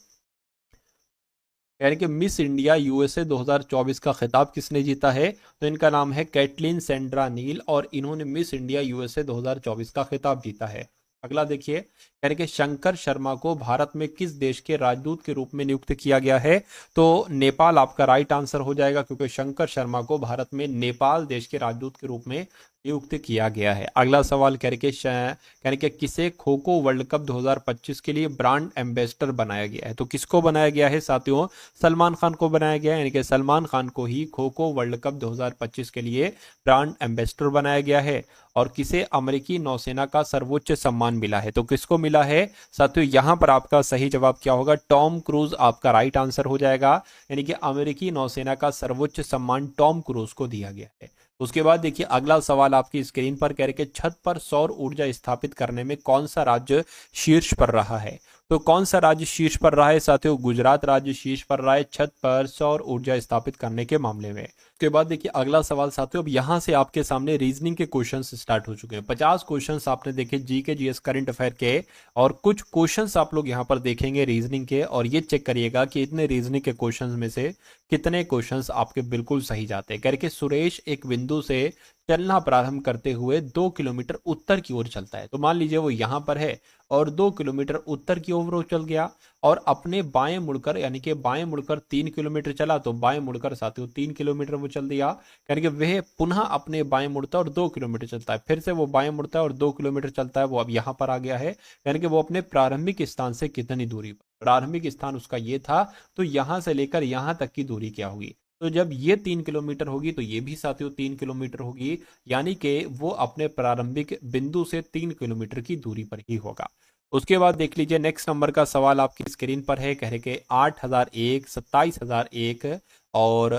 यानी कि मिस इंडिया यूएसए 2024 का खिताब किसने जीता है। तो इनका नाम है कैटलिन सेंड्रा नील और इन्होंने मिस इंडिया यूएसए 2024 का खिताब जीता है। अगला देखिए यानी कि शंकर शर्मा को भारत में किस देश के राजदूत के रूप में नियुक्त किया गया है। तो नेपाल आपका राइट आंसर हो जाएगा, क्योंकि शंकर शर्मा को भारत में नेपाल देश के राजदूत के रूप में नियुक्त किया गया है। अगला सवाल कहने के किसे खो खो वर्ल्ड कप 2025 के लिए ब्रांड एम्बेसडर बनाया गया है। तो किसको बनाया गया है साथियों, सलमान खान को बनाया गया है, यानी कि सलमान खान को ही खो खो वर्ल्ड कप 2025 के लिए ब्रांड एम्बेसडर बनाया गया है। और किसे अमेरिकी नौसेना का सर्वोच्च सम्मान मिला है। तो किसको मिला है साथियों, यहां पर आपका सही जवाब क्या होगा, टॉम क्रूज आपका राइट आंसर हो जाएगा। यानी कि अमेरिकी नौसेना का सर्वोच्च सम्मान टॉम क्रूज को दिया गया है। उसके बाद देखिए अगला सवाल आपकी स्क्रीन पर कह रहे कि छत पर सौर ऊर्जा स्थापित करने में कौन सा राज्य शीर्ष पर रहा है। तो कौन सा राज्य शीर्ष पर रहा है साथियों, गुजरात राज्य शीर्ष पर रहा है छत पर सौर ऊर्जा स्थापित करने के मामले में। उसके बाद देखिए अगला सवाल साथियों, अब यहां से आपके सामने रीजनिंग के क्वेश्चंस स्टार्ट हो चुके हैं। 50 क्वेश्चंस आपने देखे जी के जीएस करंट अफेयर के, और कुछ क्वेश्चंस आप लोग यहां पर देखेंगे रीजनिंग के, और ये चेक करिएगा कि इतने रीजनिंग के क्वेश्चंस में से कितने क्वेश्चंस आपके बिल्कुल सही जाते हैं। करके सुरेश एक बिंदु से चलना प्रारंभ करते हुए 2 किलोमीटर उत्तर की ओर चलता है। तो मान लीजिए वो यहां पर है और 2 किलोमीटर उत्तर की ओर वो चल गया, और अपने बाएं मुड़कर यानी कि बाएं मुड़कर 3 किलोमीटर चला, तो बाएं मुड़कर साथियों 3 किलोमीटर वो चल दिया। यानी कि वह पुनः अपने बाएं मुड़ता है और 2 किलोमीटर चलता है, फिर से वो बाएं मुड़ता है और 2 किलोमीटर चलता है, वो अब यहाँ पर आ गया है। यानी कि वो अपने प्रारंभिक स्थान से कितनी दूरी पर, प्रारंभिक स्थान उसका ये था, तो यहां से लेकर यहां तक की दूरी क्या होगी। तो जब ये 3 किलोमीटर होगी तो ये भी साथियों 3 किलोमीटर होगी, यानी कि वो अपने प्रारंभिक बिंदु से 3 किलोमीटर की दूरी पर ही होगा। उसके बाद देख लीजिए नेक्स्ट नंबर का सवाल आपकी स्क्रीन पर है, कह रहे कि 8001, 27001 और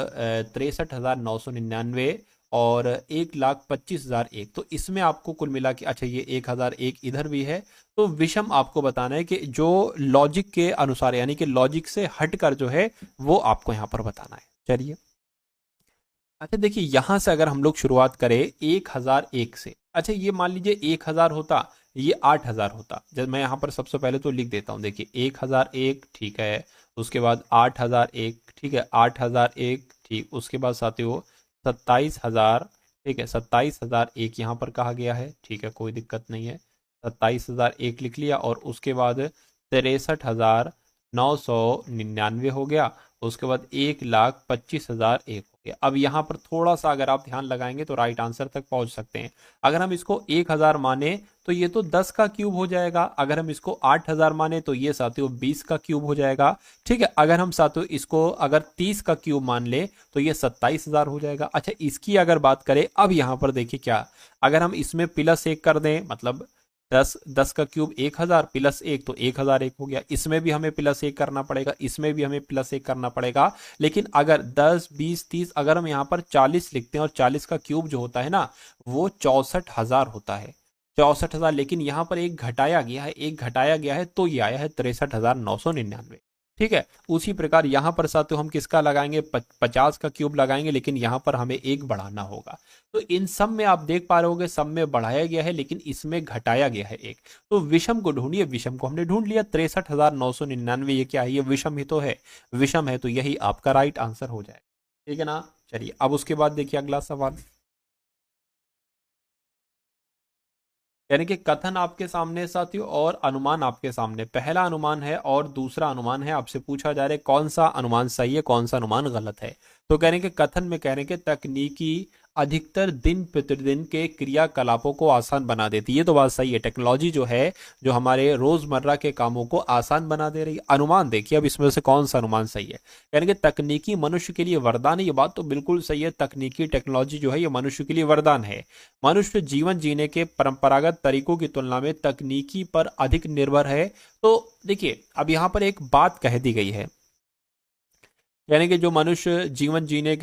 63,999 और 1,25,001। तो इसमें आपको कुल मिला के, अच्छा ये 1001 इधर भी है, तो विषम आपको बताना है कि जो लॉजिक के अनुसार यानी कि लॉजिक से हटकर जो है वो आपको यहाँ पर बताना है। चलिए अच्छा देखिए यहां से अगर हम लोग शुरुआत करें 1001 से, अच्छा ये मान लीजिए 1000 होता, ये 8000 होता। जब मैं यहाँ पर सबसे पहले तो लिख देता हूँ, देखिए 1001 ठीक है, उसके बाद 8001 ठीक है, 8001 ठीक, उसके बाद साथियों 27,000 ठीक है, 27,001 यहाँ पर कहा गया है, ठीक है कोई दिक्कत नहीं है, 27,001 लिख लिया, और उसके बाद 63,999 हो गया, उसके बाद 1,25,001 हो गया। अब यहाँ पर थोड़ा सा अगर आप ध्यान लगाएंगे तो राइट आंसर तक पहुंच सकते हैं। अगर हम इसको 1000 माने तो ये तो 10 का क्यूब हो जाएगा, अगर हम इसको 8000 माने तो ये साथियों 20 का क्यूब हो जाएगा, ठीक है। अगर हम साथियों इसको अगर 30 का क्यूब मान ले तो ये 27,000 हो जाएगा। अच्छा इसकी अगर बात करें, अब यहाँ पर देखिए क्या, अगर हम इसमें +1 कर दें, मतलब 10 का क्यूब 1000 +1 तो 1001 हो गया, इसमें भी हमें +1 करना पड़ेगा, इसमें भी हमें +1 करना पड़ेगा। लेकिन अगर 10, 20, 30 अगर हम यहाँ पर 40 लिखते हैं, और 40 का क्यूब जो होता है ना वो 64,000 होता है, 64,000। लेकिन यहाँ पर एक घटाया गया है, एक घटाया गया है, तो ये आया है 63,999, ठीक है। उसी प्रकार यहाँ पर साथियों हम किसका लगाएंगे, 50 का क्यूब लगाएंगे, लेकिन यहाँ पर हमें एक बढ़ाना होगा। तो इन सब में आप देख पा रहे होगे, सब में बढ़ाया गया है लेकिन इसमें घटाया गया है एक। तो विषम को ढूंढिए, विषम को हमने ढूंढ लिया 63,999, ये क्या है, ये विषम ही तो है, विषम है, तो यही आपका राइट आंसर हो जाएगा, ठीक है ना। चलिए अब उसके बाद देखिए अगला सवाल, यानी कि कथन आपके सामने साथियों और अनुमान आपके सामने। पहला अनुमान है और दूसरा अनुमान है, आपसे पूछा जा रहा है कौन सा अनुमान सही है कौन सा अनुमान गलत है। तो कह रहे हैं कि कथन में कह रहे हैं कि तकनीकी अधिकतर दिन प्रतिदिन के क्रियाकलापों को आसान बना देती है। ये तो बात सही है, टेक्नोलॉजी जो है जो हमारे रोजमर्रा के कामों को आसान बना दे रही है। अनुमान देखिए अब इसमें से कौन सा अनुमान सही है, यानी कि तकनीकी मनुष्य के लिए वरदान है, ये बात तो बिल्कुल सही है, तकनीकी टेक्नोलॉजी जो है ये मनुष्य के लिए वरदान है। मनुष्य जीवन जीने के परंपरागत तरीकों की तुलना में तकनीकी पर अधिक निर्भर है। तो देखिए अब यहाँ पर एक बात कह दी गई है, यानी कि जो मनुष्य जीवन जीने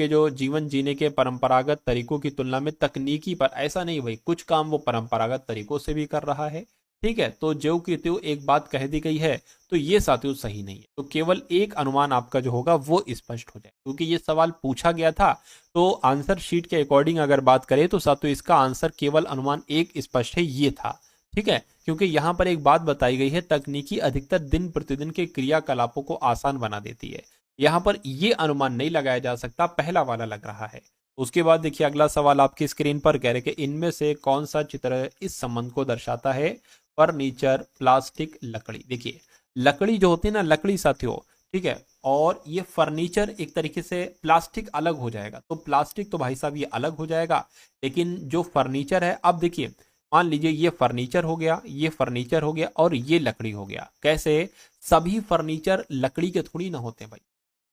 के परंपरागत तरीकों की तुलना में तकनीकी पर, ऐसा नहीं भाई कुछ काम वो परंपरागत तरीकों से भी कर रहा है, ठीक है। तो ज्यों की त्यों एक बात कह दी गई है, तो ये साथियों सही नहीं है। तो केवल एक अनुमान आपका जो होगा वो स्पष्ट हो जाए, क्योंकि ये सवाल पूछा गया था। तो आंसर शीट के अकॉर्डिंग अगर बात करें तो साथियों इसका आंसर केवल अनुमान एक स्पष्ट है, ये था, ठीक है। क्योंकि यहाँ पर एक बात बताई गई है, तकनीकी अधिकतर दिन प्रतिदिन के क्रियाकलापों को आसान बना देती है। यहाँ पर ये अनुमान नहीं लगाया जा सकता, पहला वाला लग रहा है। उसके बाद देखिए अगला सवाल आपकी स्क्रीन पर कह रहे कि इनमें से कौन सा चित्र इस संबंध को दर्शाता है, फर्नीचर, प्लास्टिक, लकड़ी। देखिए लकड़ी जो होती है ना, लकड़ी साथियों ठीक है। और ये फर्नीचर एक तरीके से प्लास्टिक अलग हो जाएगा, तो प्लास्टिक तो भाई साहब ये अलग हो जाएगा, लेकिन जो फर्नीचर है, अब देखिए मान लीजिए ये फर्नीचर हो गया, ये फर्नीचर हो गया और ये लकड़ी हो गया। कैसे? सभी फर्नीचर लकड़ी के थोड़ी ना होते हैं भाई,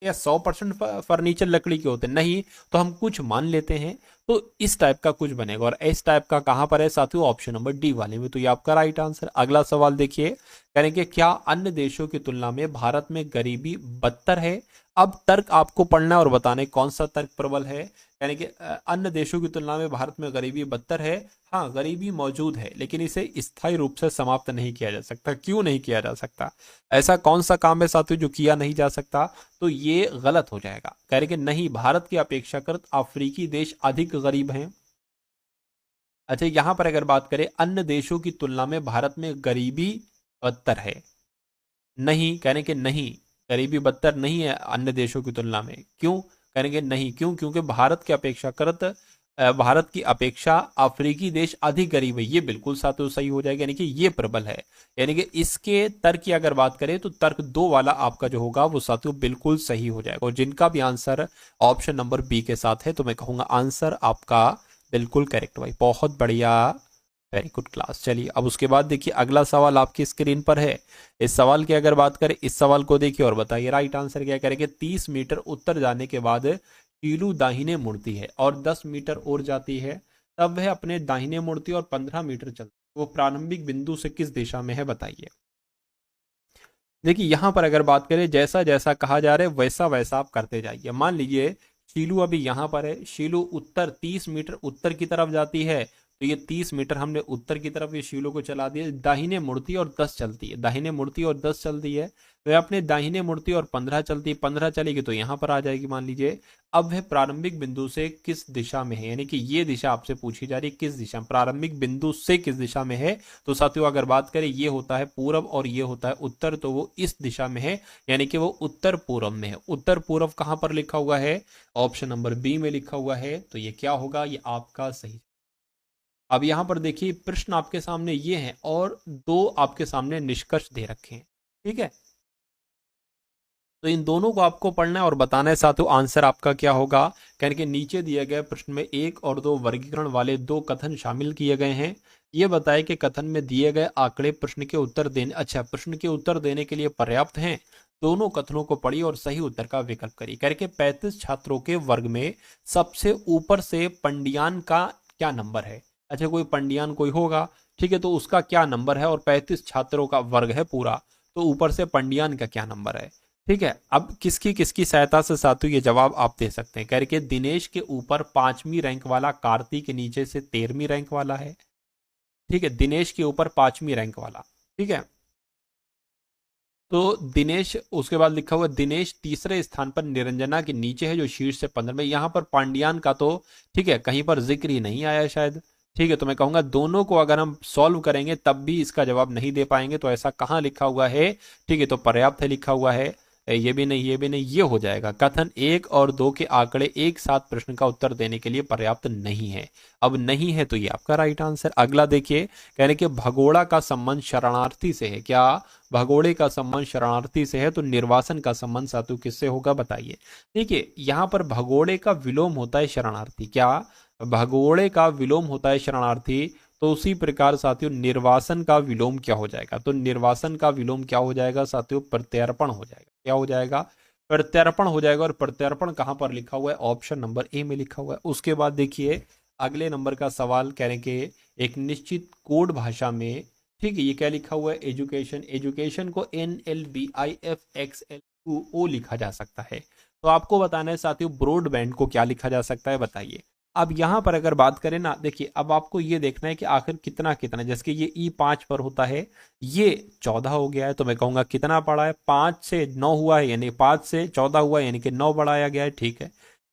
या 100% फर्नीचर लकड़ी के होते हैं नहीं, तो हम कुछ मान लेते हैं। तो इस टाइप का कुछ बनेगा, और इस टाइप का कहां पर है साथियों? ऑप्शन नंबर डी वाले में। तो ये आपका राइट आंसर। अगला सवाल देखिए, करेंगे क्या अन्य देशों की तुलना में भारत में गरीबी बदतर है? अब तर्क आपको पढ़ना है और बताने कौन सा तर्क प्रबल है। यानी कि अन्य देशों की तुलना में भारत में गरीबी बदतर है। हाँ, गरीबी मौजूद है, लेकिन इसे स्थायी रूप से समाप्त नहीं किया जा सकता। क्यों नहीं किया जा सकता? ऐसा कौन सा काम है साथियों जो किया नहीं जा सकता? तो ये गलत हो जाएगा। कह रहे कि नहीं, भारत की अपेक्षाकृत अफ्रीकी देश अधिक गरीब हैं। अच्छा, यहां पर अगर बात करें अन्य देशों की तुलना में भारत में गरीबी बदतर है, नहीं, कहने के नहीं, गरीबी बदतर नहीं है अन्य देशों की तुलना में। क्यों? कहेंगे नहीं, क्यों? क्योंकि भारत की अपेक्षा अफ्रीकी देश अधिक गरीब है। ये बिल्कुल साथ सही हो जाएगा, यानी कि ये प्रबल है। यानी कि इसके तर्क की अगर बात करें तो तर्क 2 वाला आपका जो होगा वो साथियों बिल्कुल सही हो जाएगा। और जिनका भी आंसर ऑप्शन नंबर बी के साथ है, तो मैं कहूंगा आंसर आपका बिल्कुल करेक्ट भाई, बहुत बढ़िया, वेरी गुड क्लास। चलिए अब उसके बाद देखिए अगला सवाल आपकी स्क्रीन पर है। इस सवाल की अगर बात करें, इस सवाल को देखिए और बताइए राइट आंसर क्या करेंगे। 30 मीटर उत्तर जाने के बाद टीलू दाहिने मुड़ती है और 10 मीटर और जाती है, तब वह अपने दाहिने मुड़ती है और 15 मीटर चलती है। वो प्रारंभिक बिंदु से किस दिशा में है बताइए। देखिए यहां पर अगर बात करें, जैसा जैसा कहा जा रहा है वैसा वैसा आप करते जाइए। मान लीजिए शीलू अभी यहां पर है, शीलू उत्तर 30 मीटर उत्तर की तरफ जाती है, तो ये 30 मीटर हमने उत्तर की तरफ ये शीलू को चला दिया। दाहिने मुड़ती है और 10 चलती है, दाहिने मुड़ती है और 10 चलती है, वह अपने दाहिने मुड़ती है और 15 चलती है, 15 चलेगी तो यहां पर आ जाएगी मान लीजिए। अब वह प्रारंभिक बिंदु से किस दिशा में है, यानी कि ये दिशा आपसे पूछी जा रही है, किस दिशा, प्रारंभिक बिंदु से किस दिशा में है। तो साथियों अगर बात करें, ये होता है पूरब और ये होता है उत्तर, तो वो इस दिशा में है, यानी कि वो उत्तर पूरब में है। उत्तर पूरब कहां पर लिखा हुआ है? ऑप्शन नंबर बी में लिखा हुआ है। तो ये क्या होगा? ये आपका सही। अब यहां पर देखिए प्रश्न आपके सामने ये हैं और 2 आपके सामने निष्कर्ष दे रखे हैं, ठीक है। तो इन दोनों को आपको पढ़ना है और बताना है साथियों आंसर आपका क्या होगा। कहने के नीचे दिए गए प्रश्न में 1 और 2 वर्गीकरण वाले 2 कथन शामिल किए गए हैं। ये बताए कि कथन में दिए गए आंकड़े प्रश्न के उत्तर देने, अच्छा, प्रश्न के उत्तर देने के लिए पर्याप्त हैं। दोनों कथनों को पढ़िए और सही उत्तर का विकल्प करिए। करके 35 छात्रों के वर्ग में सबसे ऊपर से पंडियान का क्या नंबर है? अच्छा, कोई पंडियान कोई होगा, ठीक है, तो उसका क्या नंबर है? और 35 छात्रों का वर्ग है पूरा, तो ऊपर से पंडियान का क्या नंबर है? ठीक है। अब किसकी किसकी सहायता से साथियों ये जवाब आप दे सकते हैं। करके दिनेश के ऊपर 5वीं रैंक वाला कार्तिक के नीचे से 13वीं रैंक वाला है, ठीक है, दिनेश के ऊपर 5वीं रैंक वाला, ठीक है। तो दिनेश, उसके बाद लिखा हुआ दिनेश तीसरे स्थान पर निरंजना के नीचे है जो शीर्ष से 15 में। यहां पर पांड्यान का तो ठीक है कहीं पर जिक्र ही नहीं आया शायद, ठीक है। तो मैं कहूंगा दोनों को अगर हम सॉल्व करेंगे तब भी इसका जवाब नहीं दे पाएंगे, तो ऐसा कहाँ लिखा हुआ है, ठीक है, तो पर्याप्त है लिखा हुआ है। ये भी नहीं, ये भी नहीं, ये हो जाएगा। कथन 1 और 2 के आंकड़े एक साथ प्रश्न का उत्तर देने के लिए पर्याप्त नहीं है। अब नहीं है तो ये आपका राइट आंसर। अगला देखिए, कहने के भगोड़ा का संबंध शरणार्थी से है। क्या भगोड़े का संबंध शरणार्थी से है? तो निर्वासन का संबंध सातु किससे होगा बताइए। देखिए यहां पर भगोड़े का विलोम होता है शरणार्थी। क्या भगोड़े का विलोम होता है शरणार्थी? तो उसी प्रकार साथियों निर्वासन का विलोम क्या हो जाएगा? तो निर्वासन का विलोम क्या हो जाएगा साथियों? प्रत्यर्पण हो जाएगा। क्या हो जाएगा? प्रत्यर्पण हो जाएगा। और प्रत्यर्पण कहां पर लिखा हुआ है? ऑप्शन नंबर ए में लिखा हुआ है। उसके बाद देखिए अगले नंबर का सवाल, कह रहे हैं कि एक निश्चित कोड भाषा में, ठीक है, ये क्या लिखा हुआ है? एजुकेशन। एजुकेशन को NLBIFXLO लिखा जा सकता है। तो आपको बताना है साथियों ब्रॉडबैंड को क्या लिखा जा सकता है बताइए। अब यहां पर अगर बात करें ना, देखिए अब आपको ये देखना है कि आखिर कितना कितना, जैसे कि ये E5 पर होता है, ये 14 हो गया है, तो मैं कहूंगा कितना पड़ा है? 5 से 9 हुआ है, यानी 5 से 14 हुआ है, यानी कि 9 बढ़ाया गया है, ठीक है।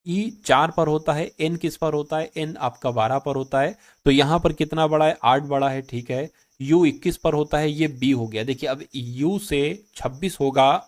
E4 पर होता है, N किस पर होता है? N आपका 12 पर होता है, तो यहां पर कितना बड़ा है? 8 बड़ा है, ठीक है। U21 पर होता है, ये B हो गया। देखिए अब U से 26 होगा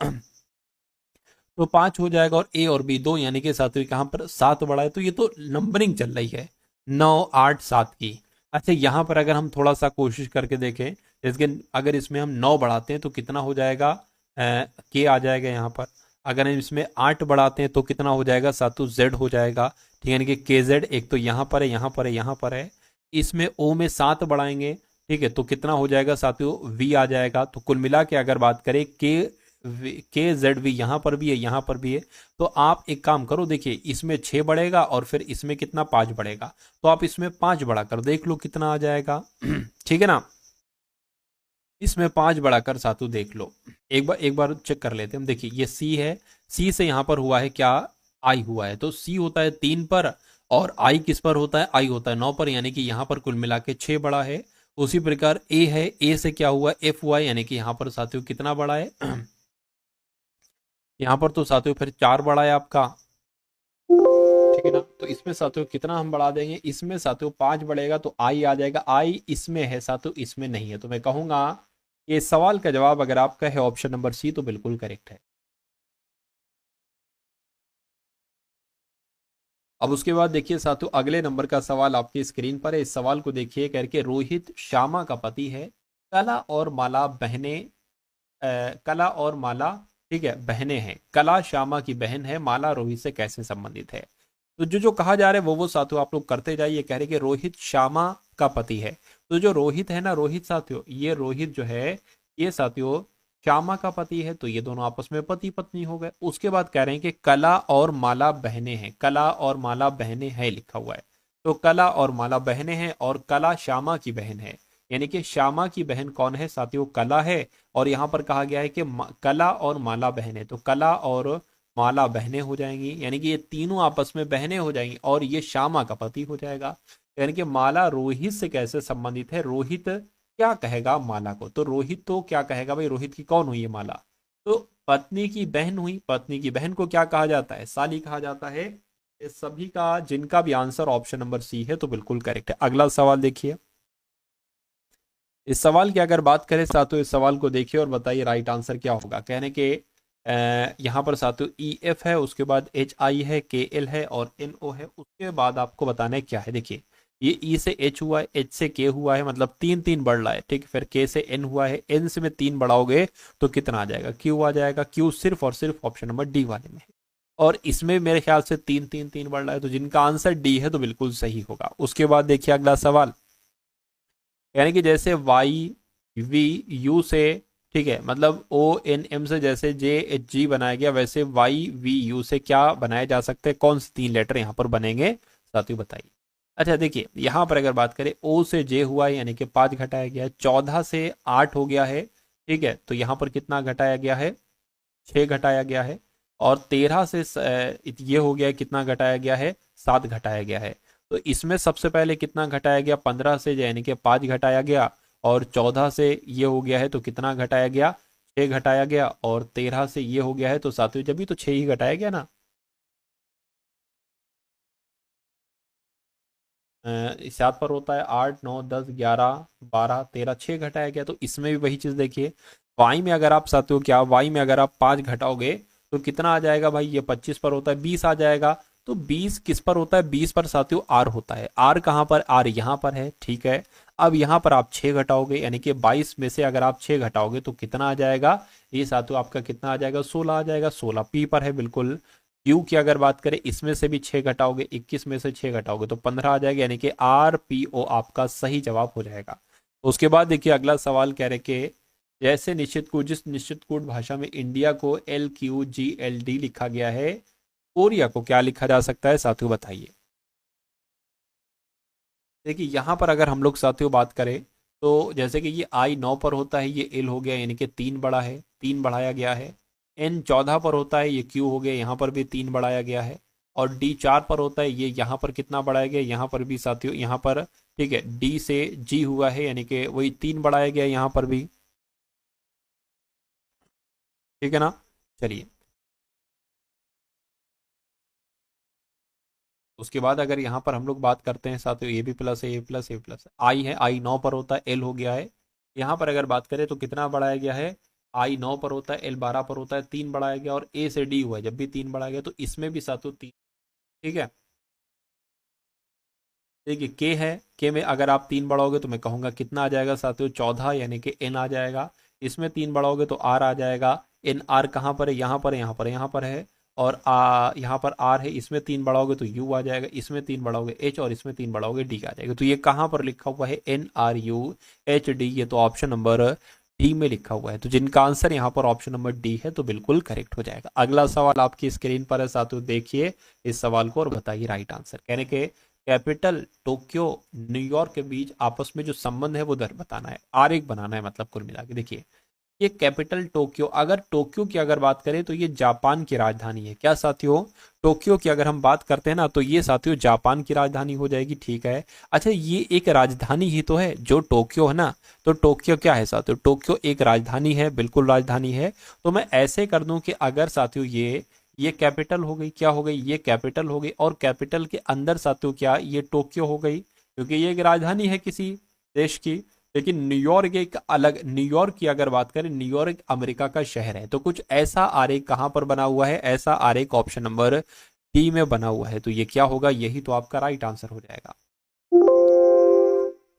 तो 5 हो जाएगा, और ए और बी दो, यानी कि सातवीं कहां पर? 7 बड़ा है। तो ये तो नंबरिंग चल रही है 9 8 7 की। अच्छा यहां पर अगर हम थोड़ा सा कोशिश करके देखें, जैसे कि अगर इसमें हम 9 बढ़ाते हैं तो कितना हो जाएगा? के आ जाएगा यहाँ पर। अगर हम इसमें 8 बढ़ाते हैं तो कितना हो जाएगा साथियों, z हो जाएगा। ठीक है, यानी कि kz एक तो यहाँ पर है, यहाँ पर है, यहाँ पर है। इसमें o में 7 बढ़ाएंगे, ठीक है, तो कितना हो जाएगा साथियों, v आ जाएगा। तो कुल मिला के अगर बात करें के जेड वी यहाँ पर भी है, यहाँ पर भी है। तो आप एक काम करो, देखिए इसमें 6 बढ़ेगा और फिर इसमें कितना 5 बढ़ेगा, तो आप इसमें 5 बढ़ाकर देख लो कितना आ जाएगा। ठीक है ना, इसमें 5 बढ़ाकर साथियों देख लो, एक बार चेक कर लेते हैं हम। देखिए ये सी है, सी से यहाँ पर हुआ है क्या, आई हुआ है, तो सी होता है 3 पर और आई किस पर होता है, आई होता है 9 पर, यानी कि यहाँ पर कुल मिला के 6 बड़ा है। उसी प्रकार ए है, ए से क्या हुआ, एफ हुआ है, यानी कि यहाँ पर साथियों कितना बड़ा है, यहाँ पर तो साथियों फिर 4 बड़ा है आपका। ठीक है ना, तो इसमें साथियों कितना हम बढ़ा देंगे, इसमें साथियों 5 बढ़ेगा तो आई आ जाएगा, आई इसमें है साथियों, इसमें नहीं है। तो मैं कहूंगा ये सवाल का जवाब अगर आपका है ऑप्शन नंबर सी तो बिल्कुल करेक्ट है। अब उसके बाद देखिए साथियों अगले नंबर का सवाल आपकी स्क्रीन पर है। इस सवाल को देखिए करके, रोहित श्यामा का पति है, कला और माला बहने, कला और माला, ठीक है, बहनें हैं। कला श्यामा की बहन है, माला रोहित से कैसे संबंधित है। तो जो जो कहा जा रहा है वो साथियों आप लोग करते जाइए। कह रहे कि रोहित श्यामा का पति है, तो जो रोहित है ना, रोहित साथियों, ये रोहित जो है ये साथियों श्यामा का पति है, तो ये दोनों आपस में पति पत्नी हो गए। उसके बाद कह रहे हैं कि कला और माला बहनें हैं, कला और माला बहनें हैं लिखा हुआ है। तो कला और माला बहनें हैं और कला श्यामा की बहन है, यानी कि श्यामा की बहन कौन है साथियों, कला है। और यहाँ पर कहा गया है कि कला और माला बहनें, तो कला और माला बहनें हो जाएंगी, यानी कि ये तीनों आपस में बहनें हो जाएंगी और ये श्यामा का पति हो जाएगा। यानी कि माला रोहित से कैसे संबंधित है, रोहित क्या कहेगा माला को, तो रोहित तो क्या कहेगा भाई, रोहित की कौन हुई है, माला, तो पत्नी की बहन हुई। पत्नी की बहन को क्या कहा जाता है, साली कहा जाता है। इस सभी का जिनका भी आंसर ऑप्शन नंबर सी है तो बिल्कुल करेक्ट है। अगला सवाल देखिए, इस सवाल की अगर बात करें साथियों, इस सवाल को देखिए और बताइए राइट आंसर क्या होगा। कहने के यहाँ पर साथियों ई एफ है, उसके बाद एच आई है, के एल है और एन ओ है। उसके बाद आपको बताना है क्या है। देखिए ये ई से एच हुआ है, एच से के हुआ है, मतलब 3 3 बढ़ रहा है, ठीक। फिर के से एन हुआ है, एन से में 3 बढ़ाओगे तो कितना आ जाएगा, क्यू आ जाएगा। क्यू सिर्फ और सिर्फ ऑप्शन नंबर डी वाले में है और इसमें मेरे ख्याल से 3 3 3 बढ़ रहा है, तो जिनका आंसर डी है तो बिल्कुल सही होगा। उसके बाद देखिए अगला सवाल, यानी कि जैसे वाई वी यू से, ठीक है, मतलब ओ एन एम से जैसे जे एच जी बनाया गया, वैसे वाई वी यू से क्या बनाया जा सकता है, कौन से 3 लेटर यहाँ पर बनेंगे साथियों बताइए। अच्छा देखिए यहाँ पर अगर बात करें, ओ से जे हुआ है यानी कि 5 घटाया गया है, 14 से 8 हो गया है, ठीक है, तो यहाँ पर कितना घटाया गया है, 6 घटाया गया है। और 13 से ये हो गया है, कितना घटाया गया है, 7 घटाया गया है। तो इसमें सबसे पहले कितना घटाया गया, 15 से यानी कि 5 घटाया गया, और 14 से ये हो गया है तो कितना घटाया गया, 6 घटाया गया, और 13 से ये हो गया है तो साथियों जब भी तो 6 ही घटाया गया ना। 7 पर होता है 8 9 10 11 12 13, 6 घटाया गया। तो इसमें भी वही चीज देखिए, वाई में अगर आप साथियों क्या, वाई में अगर आप 5 घटाओगे तो कितना आ जाएगा भाई, ये 25 पर होता है 20 आ जाएगा। तो 20 किस पर होता है, 20 पर साथियों आर होता है। आर कहाँ पर, आर यहाँ पर है, ठीक है। अब यहाँ पर आप 6 घटाओगे, यानी कि 22 में से अगर आप 6 घटाओगे तो कितना आ जाएगा, ये साथियों आपका कितना आ जाएगा, 16 आ जाएगा। 16 पी पर है बिल्कुल। क्यू की अगर बात करें, इसमें से भी 6 घटाओगे, 21 में से 6 घटाओगे तो 15 आ जाएगा, यानी कि आर पी ओ आपका सही जवाब हो जाएगा। उसके बाद देखिए अगला सवाल कह रहे कि जैसे निश्चित कूट, जिस निश्चित कूट भाषा में इंडिया को L Q G L D लिखा गया है, कोरिया को क्या लिखा जा सकता है साथियों बताइए। देखिए यहाँ पर अगर हम लोग साथियों बात करें, तो जैसे कि ये आई 9 पर होता है, ये एल हो गया, यानी कि 3 बड़ा है, 3 बढ़ाया गया है। एन 14 पर होता है, ये क्यू हो गया, यहाँ पर भी 3 बढ़ाया गया है। और डी 4 पर होता है, ये यहाँ पर कितना बढ़ाया गया, यहाँ पर भी साथियों, यहाँ पर, ठीक है, डी से जी हुआ है, यानी कि वही 3 बढ़ाया गया यहाँ पर भी, ठीक है ना। चलिए उसके बाद अगर यहाँ पर हम लोग बात करते हैं साथियों, A B plus A plus A plus, आई है, आई 9 पर होता है, एल हो गया है। यहाँ पर अगर बात करें तो कितना बढ़ाया गया है, आई 9 पर होता है, एल 12 पर होता है, 3 बढ़ाया गया, और ए से डी हुआ है, जब भी 3 बढ़ाया गया तो इसमें भी साथियों 3, ठीक है। देखिए के है, के में अगर आप 3 बढ़ाओगे तो मैं कहूँगा कितना आ जाएगा साथियों, 14, यानी कि एन आ जाएगा। इसमें 3 बढ़ाओगे तो आर आ जाएगा। एन आर कहाँ पर है, यहाँ पर है, यहाँ पर है, यहाँ पर है, और यहाँ पर आर है, इसमें 3 बढ़ाओगे तो यू आ जाएगा, इसमें 3 बढ़ाओगे एच, और इसमें 3 बढ़ाओगे डी आ जाएगा। तो ये कहाँ पर लिखा हुआ है, N R U H D, ये तो ऑप्शन नंबर डी में लिखा हुआ है। तो जिनका आंसर यहाँ पर ऑप्शन नंबर डी है तो बिल्कुल करेक्ट हो जाएगा। अगला सवाल आपकी स्क्रीन पर है साथियों, देखिए इस सवाल को और बताइए राइट आंसर। कहने के कैपिटल टोक्यो न्यूयॉर्क के बीच आपस में जो संबंध है वो दर बताना है, आरेख बनाना है, मतलब कुल मिला के देखिए ये कैपिटल टोक्यो, अगर टोक्यो की अगर बात करें तो ये जापान की राजधानी है। क्या साथियों, टोक्यो की अगर हम बात करते हैं ना तो ये साथियों जापान की राजधानी हो जाएगी, ठीक है। अच्छा, ये एक राजधानी ही तो है जो टोक्यो है ना, तो टोक्यो क्या है साथियों, टोक्यो एक राजधानी है, बिल्कुल राजधानी है। तो मैं ऐसे कर दूं कि अगर साथियों ये कैपिटल हो गई, क्या हो गई, ये कैपिटल हो गई, और कैपिटल के अंदर साथियों क्या, ये टोक्यो हो गई, क्योंकि ये एक राजधानी है किसी देश की। लेकिन न्यूयॉर्क एक अलग, न्यूयॉर्क की अगर बात करें, न्यूयॉर्क अमेरिका का शहर है। तो कुछ ऐसा आरेख कहां पर बना हुआ है, ऐसा आरेख ऑप्शन नंबर डी में बना हुआ है। तो ये क्या होगा, यही तो आपका राइट आंसर हो जाएगा।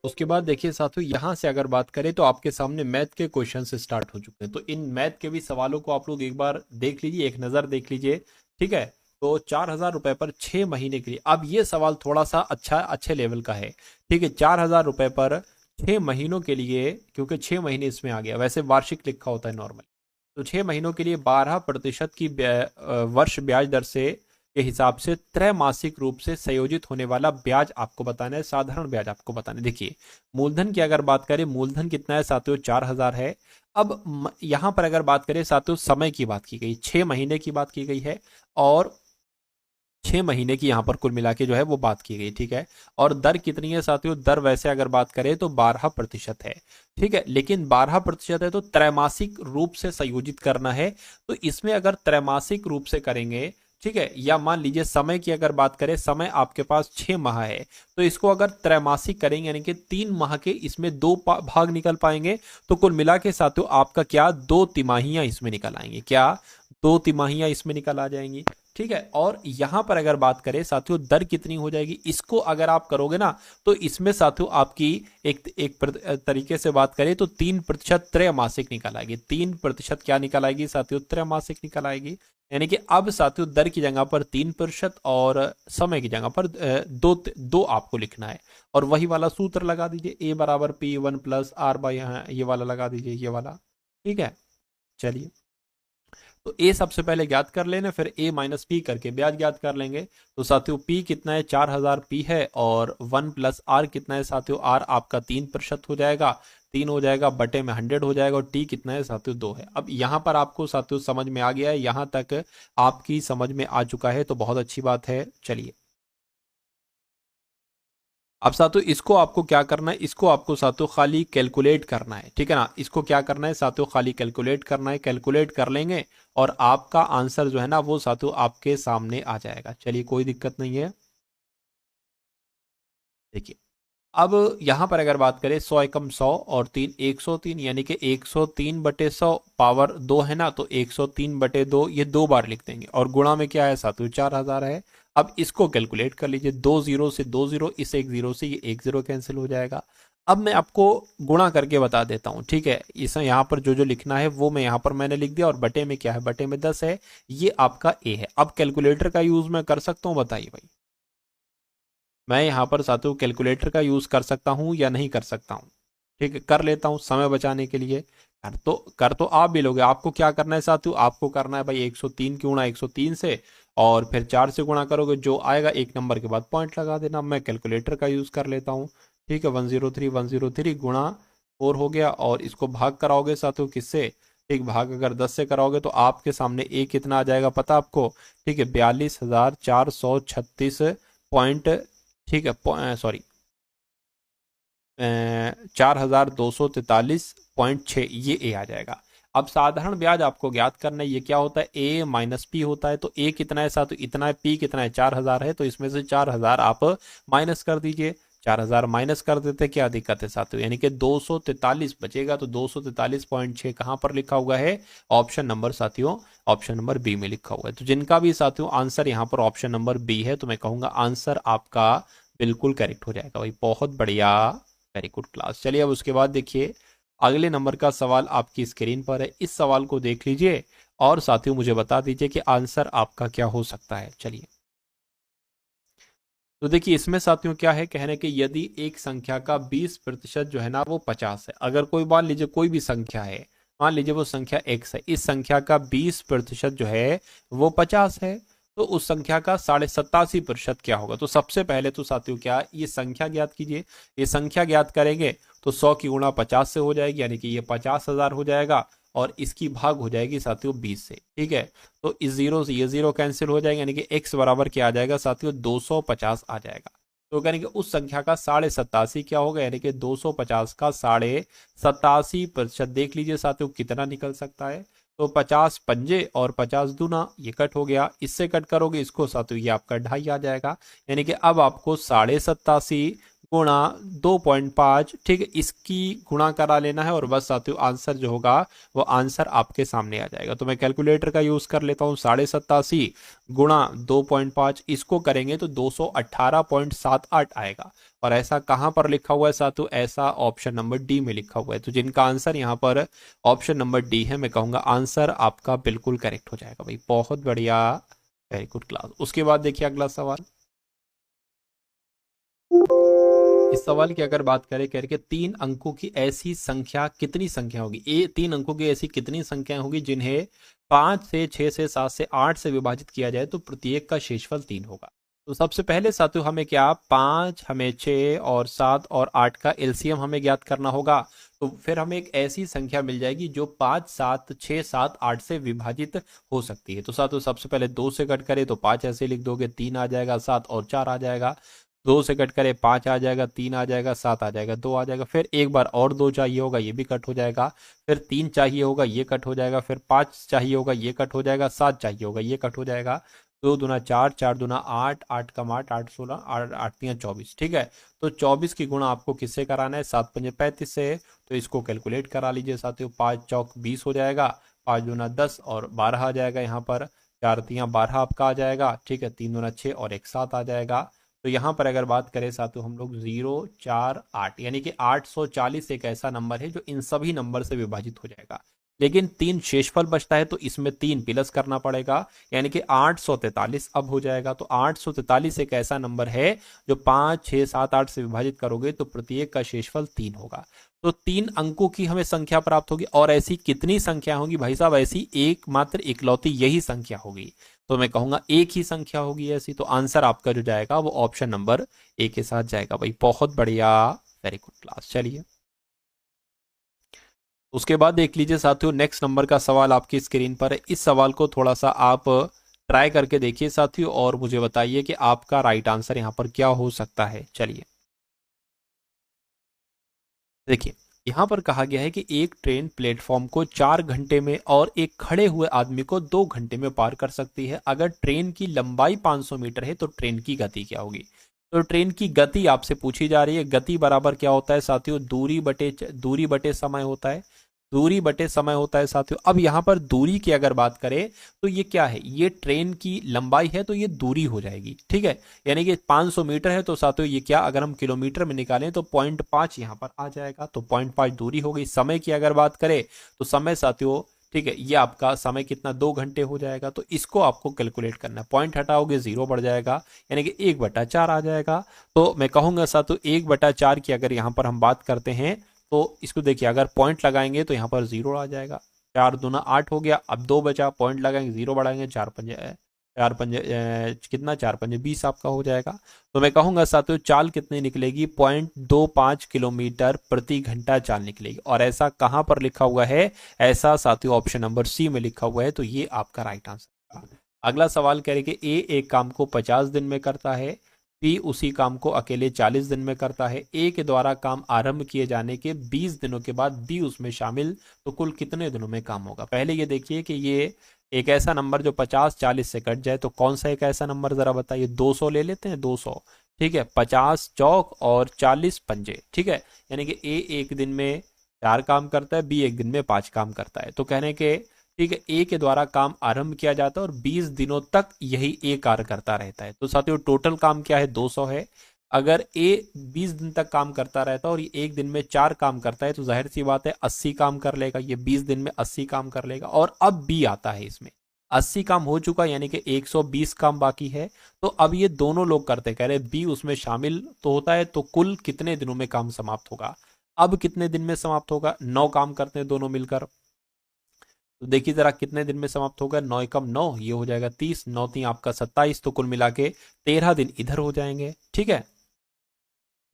उसके बाद देखिए साथियों, यहां से अगर बात करें तो आपके सामने मैथ के क्वेश्चन से स्टार्ट हो चुके हैं। तो इन मैथ के भी सवालों को आप लोग एक बार देख लीजिए, एक नजर देख लीजिए, ठीक है। तो 4,000 रुपए पर 6 महीने के लिए, अब ये सवाल थोड़ा सा अच्छे लेवल का है, ठीक है। 4,000 रुपए पर 6 महीनों के लिए, क्योंकि 6 महीने इसमें आ गया, वैसे वार्षिक लिखा होता है नॉर्मल, तो 6 महीनों के लिए 12% की वर्ष ब्याज दर से के हिसाब से त्रैमासिक रूप से संयोजित होने वाला ब्याज आपको बताना है, साधारण ब्याज आपको बताना है। देखिए मूलधन की अगर बात करें, मूलधन कितना है साथियों, 4,000 है। अब यहां पर अगर बात करें साथियों, समय की बात की गई, 6 महीने की बात की गई है, और 6 महीने की यहाँ पर कुल मिला के जो है वो बात की गई, ठीक है। और दर कितनी है साथियों, दर वैसे अगर बात करें तो 12% है, ठीक है। लेकिन 12% है तो त्रैमासिक रूप से संयोजित करना है, तो इसमें अगर त्रैमासिक रूप से करेंगे, ठीक है, या मान लीजिए समय की अगर बात करें, समय आपके पास 6 माह है, तो इसको अगर त्रैमासिक करेंगे यानी कि 3 माह के इसमें 2 भाग निकल पाएंगे, तो कुल मिला के साथियों आपका क्या, 2 तिमाहियां इसमें निकल आएंगी, क्या 2 तिमाहियां इसमें निकल आ जाएंगी, ठीक है। और यहां पर अगर बात करें साथियों, दर कितनी हो जाएगी, इसको अगर आप करोगे ना तो इसमें साथियों आपकी एक तरीके से बात करें तो 3% त्रैमासिक निकल आएगी, 3% क्या निकल आएगी साथियों, त्रैमासिक निकल आएगी। यानी कि अब साथियों दर की जगह पर 3% और समय की जगह पर दो आपको लिखना है, और वही वाला सूत्र लगा दीजिए, ए बराबर P1+R/, यहाँ ये वाला लगा दीजिए, ये वाला, ठीक है। चलिए, तो ए सबसे पहले ज्ञात कर लेना, फिर ए माइनस पी करके ब्याज ज्ञात कर लेंगे। तो साथियों पी कितना है, 4,000 पी है, और 1+R कितना है साथियों, आर आपका 3% हो जाएगा, 3 हो जाएगा, बटे में 100 हो जाएगा, और टी कितना है साथियों 2 है। अब यहाँ पर आपको साथियों समझ में आ गया है, यहाँ तक आपकी समझ में आ चुका है तो बहुत अच्छी बात है। चलिए, अब साथियों इसको आपको क्या करना है, इसको आपको साथियों खाली कैलकुलेट करना है, ठीक है ना। इसको क्या करना है साथियों, खाली कैलकुलेट करना है, कैलकुलेट कर लेंगे और आपका आंसर जो है ना वो साथियों आपके सामने आ जाएगा। चलिए, कोई दिक्कत नहीं है। देखिए, अब यहां पर अगर बात करें 100 एकम 100 और 3 103, यानी कि 103/100 पावर 2 है ना, तो 103/2 ये 2 बार लिख देंगे, और गुणा में क्या है साथियों, 4,000 है। अब इसको कैलकुलेट कर लीजिए, 2 जीरो से 2 जीरो, इस 1 जीरो से ये 1 जीरो कैंसिल हो जाएगा। अब मैं आपको गुणा करके बता देता हूं, ठीक है। इस यहाँ पर जो जो लिखना है वो मैं यहाँ पर मैंने लिख दिया, और बटे में क्या है, बटे में 10 है, ये आपका ए है। अब कैलकुलेटर का यूज मैं कर सकता हूँ, बताइए भाई, मैं यहाँ पर साथियों कैलकुलेटर का यूज कर सकता हूँ या नहीं कर सकता हूँ, ठीक है। कर लेता हूँ समय बचाने के लिए। कर तो आप भी लोगे, आपको क्या करना है साथियों, आपको करना है भाई 103 की गुणा 103 से, और फिर 4 से गुणा करोगे, जो आएगा एक नंबर के बाद पॉइंट लगा देना। मैं कैलकुलेटर का यूज कर लेता हूँ, ठीक है। 103 गुणा 4 हो गया, और इसको भाग कराओगे साथियों किससे, ठीक, भाग अगर 10 से कराओगे तो आपके सामने ए कितना आ जाएगा पता आपको, ठीक है, 42,436 ठीक है, सॉरी 4,243.6, ये ए आ जाएगा। अब साधारण ब्याज आपको ज्ञात करना है, ये क्या होता है, ए माइनस पी होता है। तो ए कितना है साथ, इतना है, पी कितना है, 4,000 है, तो इसमें से 4,000 आप माइनस कर दीजिए। 4,000 माइनस कर देते, क्या दिक्कत है साथियों, यानी कि 243 बचेगा। तो 243.6 कहां पर लिखा हुआ है, ऑप्शन नंबर साथियों, ऑप्शन नंबर बी में लिखा हुआ है। तो जिनका भी साथियों आंसर यहाँ पर ऑप्शन नंबर बी है, तो मैं कहूंगा आंसर आपका बिल्कुल करेक्ट हो जाएगा भाई, बहुत बढ़िया, वेरी गुड क्लास। चलिए, अब उसके बाद देखिए अगले नंबर का सवाल आपकी स्क्रीन पर है, इस सवाल को देख लीजिए और साथियों मुझे बता दीजिए कि आंसर आपका क्या हो सकता है। चलिए, तो देखिए इसमें साथियों क्या है, कहने कि यदि एक संख्या का 20% जो है ना वो 50 है। अगर कोई मान लीजिए कोई भी संख्या है, मान लीजिए वो संख्या x है, इस संख्या का 20% जो है वो 50 है, तो उस संख्या का 87.5% क्या होगा। तो सबसे पहले तो साथियों क्या, ये संख्या ज्ञात कीजिए। ये संख्या ज्ञात करेंगे तो 100 की गुणा 50 से हो जाएगी, यानी कि ये 50,000 हो जाएगा, और इसकी भाग हो जाएगी साथियों 20 से। ठीक है, तो इस जीरो से ये जीरो कैंसिल हो जाएगा, यानी कि x बराबर क्या आ जाएगा साथियों, 250 आ जाएगा। तो यानी कि उस संख्या का 87.5 क्या होगा, यानी कि 250 का 87.5%। देख लीजिए साथियों कितना निकल सकता है। तो 50 पंजे और 50 दूना, ये कट हो गया, इससे कट करोगे इसको साथियों, ये आपका 2.5 आ जाएगा। यानी कि अब आपको 87.5 गुणा 2.5, ठीक है, इसकी गुणा करा लेना है और बस साथियों आंसर जो होगा वो आंसर आपके सामने आ जाएगा। तो मैं कैलकुलेटर का यूज कर लेता हूँ, 87.5 गुणा 2.5, इसको करेंगे तो 218.78 आएगा। और ऐसा कहां पर लिखा हुआ है साथियों, ऐसा ऑप्शन नंबर डी में लिखा हुआ है। तो जिनका आंसर यहाँ पर ऑप्शन नंबर डी है, मैं कहूंगा आंसर आपका बिल्कुल करेक्ट हो जाएगा भाई, बहुत बढ़िया, वेरी गुड क्लास। उसके बाद देखिए अगला सवाल। इस सवाल की अगर बात करें, कह रहे कि 3 अंकों की ऐसी संख्या कितनी संख्या होगी, 3 अंकों की ऐसी कितनी संख्याएं होगी जिन्हें 5 से 6 से 7 से 8 से विभाजित किया जाए तो प्रत्येक का शेषफल 3 होगा। तो सबसे पहले साथियों हमें क्या, 5, हमें 6 और 7 और 8 का एलसीएम हमें ज्ञात करना होगा। तो फिर हमें एक ऐसी संख्या मिल जाएगी जो 5, 7, 6, 7, 8 से विभाजित हो सकती है। तो साथियों सबसे पहले 2 से कट करें तो 5 ऐसे लिख दोगे, 3 आ जाएगा, 7 और 4 आ जाएगा, 2 से कट करे 5 आ जाएगा, 3 आ जाएगा, 7 आ जाएगा, 2 आ जाएगा, फिर एक बार और 2 चाहिए होगा, ये भी कट हो जाएगा, फिर 3 चाहिए होगा, ये कट हो जाएगा, फिर 5 चाहिए होगा, ये कट हो जाएगा, 7 चाहिए होगा, ये कट हो जाएगा, 2 दूना 4, 4 दूना 8, 8 कम 8, 8 16, 8 8 3 24। ठीक है, तो 24 की गुणा आपको किससे कराना है, 7 पंजे 35 से। तो इसको कैलकुलेट करा लीजिए साथियों, 5 चौक 20 हो जाएगा, 5 दूना 10 और 12 आ जाएगा यहाँ पर, 4 3 12 आपका आ जाएगा। ठीक है, 3 दूना 6 और 1 7 आ जाएगा। तो यहाँ पर अगर बात करें साथियों हम लोग 0 4 8, यानी कि 840 एक ऐसा नंबर है जो इन सभी नंबर से विभाजित हो जाएगा। लेकिन 3 शेषफल बचता है तो इसमें 3 प्लस करना पड़ेगा, यानी कि 843 अब हो जाएगा। तो 843 एक ऐसा नंबर है जो 5 6 7 8 से विभाजित करोगे तो प्रत्येक का शेषफल 3 होगा। तो 3 अंकों की हमें संख्या प्राप्त होगी। और ऐसी कितनी संख्या होगी भाई साहब, ऐसी एकमात्र इकलौती यही संख्या होगी। तो मैं कहूंगा एक ही संख्या होगी ऐसी। तो आंसर आपका जो जाएगा वो ऑप्शन नंबर ए के साथ जाएगा भाई, बहुत बढ़िया, वेरी गुड क्लास। चलिए, उसके बाद देख लीजिए साथियों, नेक्स्ट नंबर का सवाल आपकी स्क्रीन पर है। इस सवाल को थोड़ा सा आप ट्राई करके देखिए साथियों और मुझे बताइए कि आपका राइट आंसर यहाँ पर क्या हो सकता है। चलिए, देखिए यहाँ पर कहा गया है कि एक ट्रेन प्लेटफॉर्म को 4 घंटे में और एक खड़े हुए आदमी को 2 घंटे में पार कर सकती है। अगर ट्रेन की लंबाई 500 मीटर है तो ट्रेन की गति क्या होगी। तो ट्रेन की गति आपसे पूछी जा रही है। गति बराबर क्या होता है साथियों, दूरी बटे समय होता है, दूरी बटे समय होता है साथियों। अब यहाँ पर दूरी की अगर बात करें तो ये क्या है, ये ट्रेन की लंबाई है तो ये दूरी हो जाएगी। ठीक है, यानी कि 500 मीटर है तो साथियों ये क्या, अगर हम किलोमीटर में निकालें तो 0.5 यहाँ पर आ जाएगा। तो 0.5 दूरी हो गई। समय की अगर बात करें तो समय साथियों, ठीक है, ये आपका समय कितना, 2 घंटे हो जाएगा। तो इसको आपको कैलकुलेट करना है, पॉइंट हटाओगे 0 बढ़ जाएगा, यानी कि 1/4 आ जाएगा। तो मैं कहूंगा साथियों 1/4 की अगर यहाँ पर हम बात करते हैं तो इसको देखिए, अगर पॉइंट लगाएंगे तो यहाँ पर 0 आ जाएगा। 4 दूना 8 हो गया, अब 2 बचा, पॉइंट लगाएंगे 0 बढ़ाएंगे, 4 पंजे कितना, 4 पंजे 20 आपका हो जाएगा। तो मैं कहूंगा साथियों चाल कितनी निकलेगी, 0.25 किलोमीटर प्रति घंटा चाल निकलेगी। और ऐसा कहां पर लिखा हुआ है, ऐसा साथियों ऑप्शन नंबर सी में लिखा हुआ है। तो ये आपका राइट आंसर है। अगला सवाल कह रहे कि ए एक काम को 50 दिन में करता है, बी उसी काम को अकेले 40 दिन में करता है। ए के द्वारा काम आरंभ किए जाने के 20 दिनों के बाद बी उसमें शामिल, तो कुल कितने दिनों में काम होगा। पहले ये देखिए कि ये एक ऐसा नंबर जो 50-40 से कट जाए, तो कौन सा एक ऐसा नंबर जरा बताइए। 200 ले लेते हैं, 200। ठीक है, 50 चौक और 40 पंजे। ठीक है, यानी कि ए एक दिन में 4 काम करता है, बी एक दिन में 5 काम करता है। तो कहने के, ठीक है, ए के द्वारा काम आरंभ किया जाता है और 20 दिनों तक यही ए कार्य करता रहता है। तो साथियों टोटल काम क्या है, 200 है। अगर ए 20 दिन तक काम करता रहता है और ये एक दिन में 4 काम करता है तो जाहिर सी बात है 80 काम कर लेगा, ये 20 दिन में 80 काम कर लेगा। और अब बी आता है इसमें, 80 काम हो चुका यानी कि 120 काम बाकी है। तो अब ये दोनों लोग करते, कह रहे बी उसमें शामिल तो होता है, तो कुल कितने दिनों में काम समाप्त होगा। अब कितने दिन में समाप्त होगा, 9 काम करते हैं दोनों मिलकर। तो देखिए जरा कितने दिन में समाप्त होगा, 9 एकम 9, ये हो जाएगा 30, 9 तीन आपका 27, तो कुल मिला के 13 दिन इधर हो जाएंगे। ठीक है,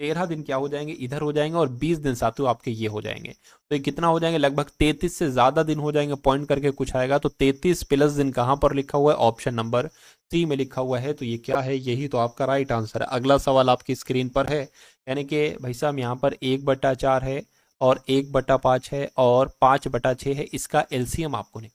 13 दिन क्या हो जाएंगे, इधर हो जाएंगे, और 20 दिन साथियों आपके ये हो जाएंगे। तो ये कितना हो जाएंगे, लगभग 33 से ज्यादा दिन हो जाएंगे। पॉइंट करके कुछ आएगा तो 33 प्लस दिन कहां पर लिखा हुआ है, ऑप्शन नंबर सी में लिखा हुआ है। तो ये क्या है, यही तो आपका राइट आंसर है। अगला सवाल आपकी स्क्रीन पर है, यानी कि भाई साहब यहाँ पर 1/4 है और 1/5 है और 5/6 है, इसका एलसीएम आपको निकालना।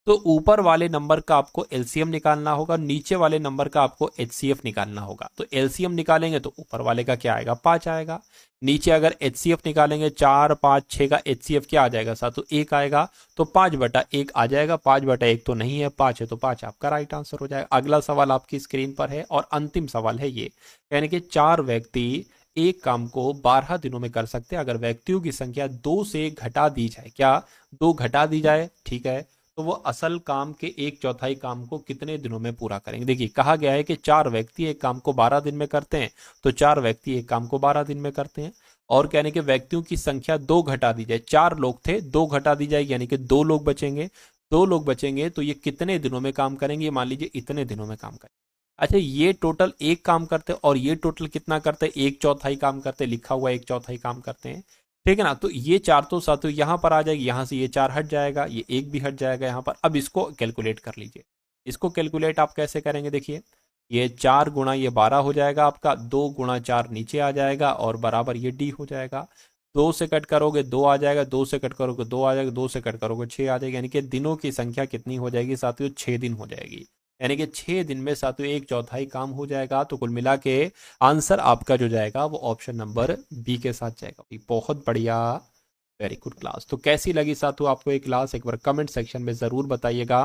तो ऊपर वाले नंबर का आपको एलसीएम निकालना होगा, नीचे वाले नंबर का आपको एचसीएफ निकालना होगा। तो एलसीएम निकालेंगे तो ऊपर वाले का क्या आएगा, 5 आएगा। नीचे अगर एचसीएफ निकालेंगे 4, 5, 6 का एचसीएफ क्या आ जाएगा साथ, तो 1 आएगा। तो 5/1 आ जाएगा, 5/1 तो नहीं है, 5 है, तो 5 आपका राइट आंसर हो जाएगा। अगला सवाल आपकी स्क्रीन पर है और अंतिम सवाल है ये, यानी कि 4 व्यक्ति एक काम को 12 दिनों में कर सकते हैं अगर व्यक्तियों की संख्या 2 से घटा दी जाए। क्या 2 घटा दी जाए, ठीक है, तो वो असल काम के 1/4 काम को कितने दिनों में पूरा करेंगे। देखिए कहा गया है कि 4 व्यक्ति एक काम को 12 दिन में करते हैं, तो 4 व्यक्ति एक काम को 12 दिन में करते हैं। और कहने के व्यक्तियों की संख्या 2 घटा दी जाए, 4 लोग थे, 2 घटा दी जाए यानी कि 2 लोग बचेंगे। 2 लोग बचेंगे तो ये कितने दिनों में काम करेंगे, मान लीजिए इतने दिनों में काम करेंगे। अच्छा, ये टोटल एक काम करते और ये टोटल कितना करते, 1/4 काम करते, लिखा हुआ 1/4 काम करते हैं। ठीक है ना, तो ये 4 तो साथियों यहाँ पर आ जाएगी, यहाँ से ये 4 हट जाएगा, ये 1 भी हट जाएगा यहाँ पर। अब इसको कैलकुलेट कर लीजिए। इसको कैलकुलेट आप कैसे करेंगे, देखिए ये 4 गुणा ये 12 हो जाएगा आपका, 2 गुणा 4 नीचे आ जाएगा और बराबर ये डी हो जाएगा। 2 से कट करोगे 2 आ जाएगा, 2 से कट करोगे 2 आ जाएगा, 2 से कट करोगे 6 आ जाएगा, यानी कि दिनों की संख्या कितनी हो जाएगी साथियों, 6 दिन हो जाएगी। यानी कि 6 दिन में साथियों 1/4 काम हो जाएगा। तो कुल मिला के आंसर आपका जो जाएगा वो ऑप्शन नंबर बी के साथ जाएगा। बहुत बढ़िया, वेरी गुड क्लास। तो कैसी लगी साथियों आपको ये क्लास, एक बार कमेंट सेक्शन में जरूर बताइएगा।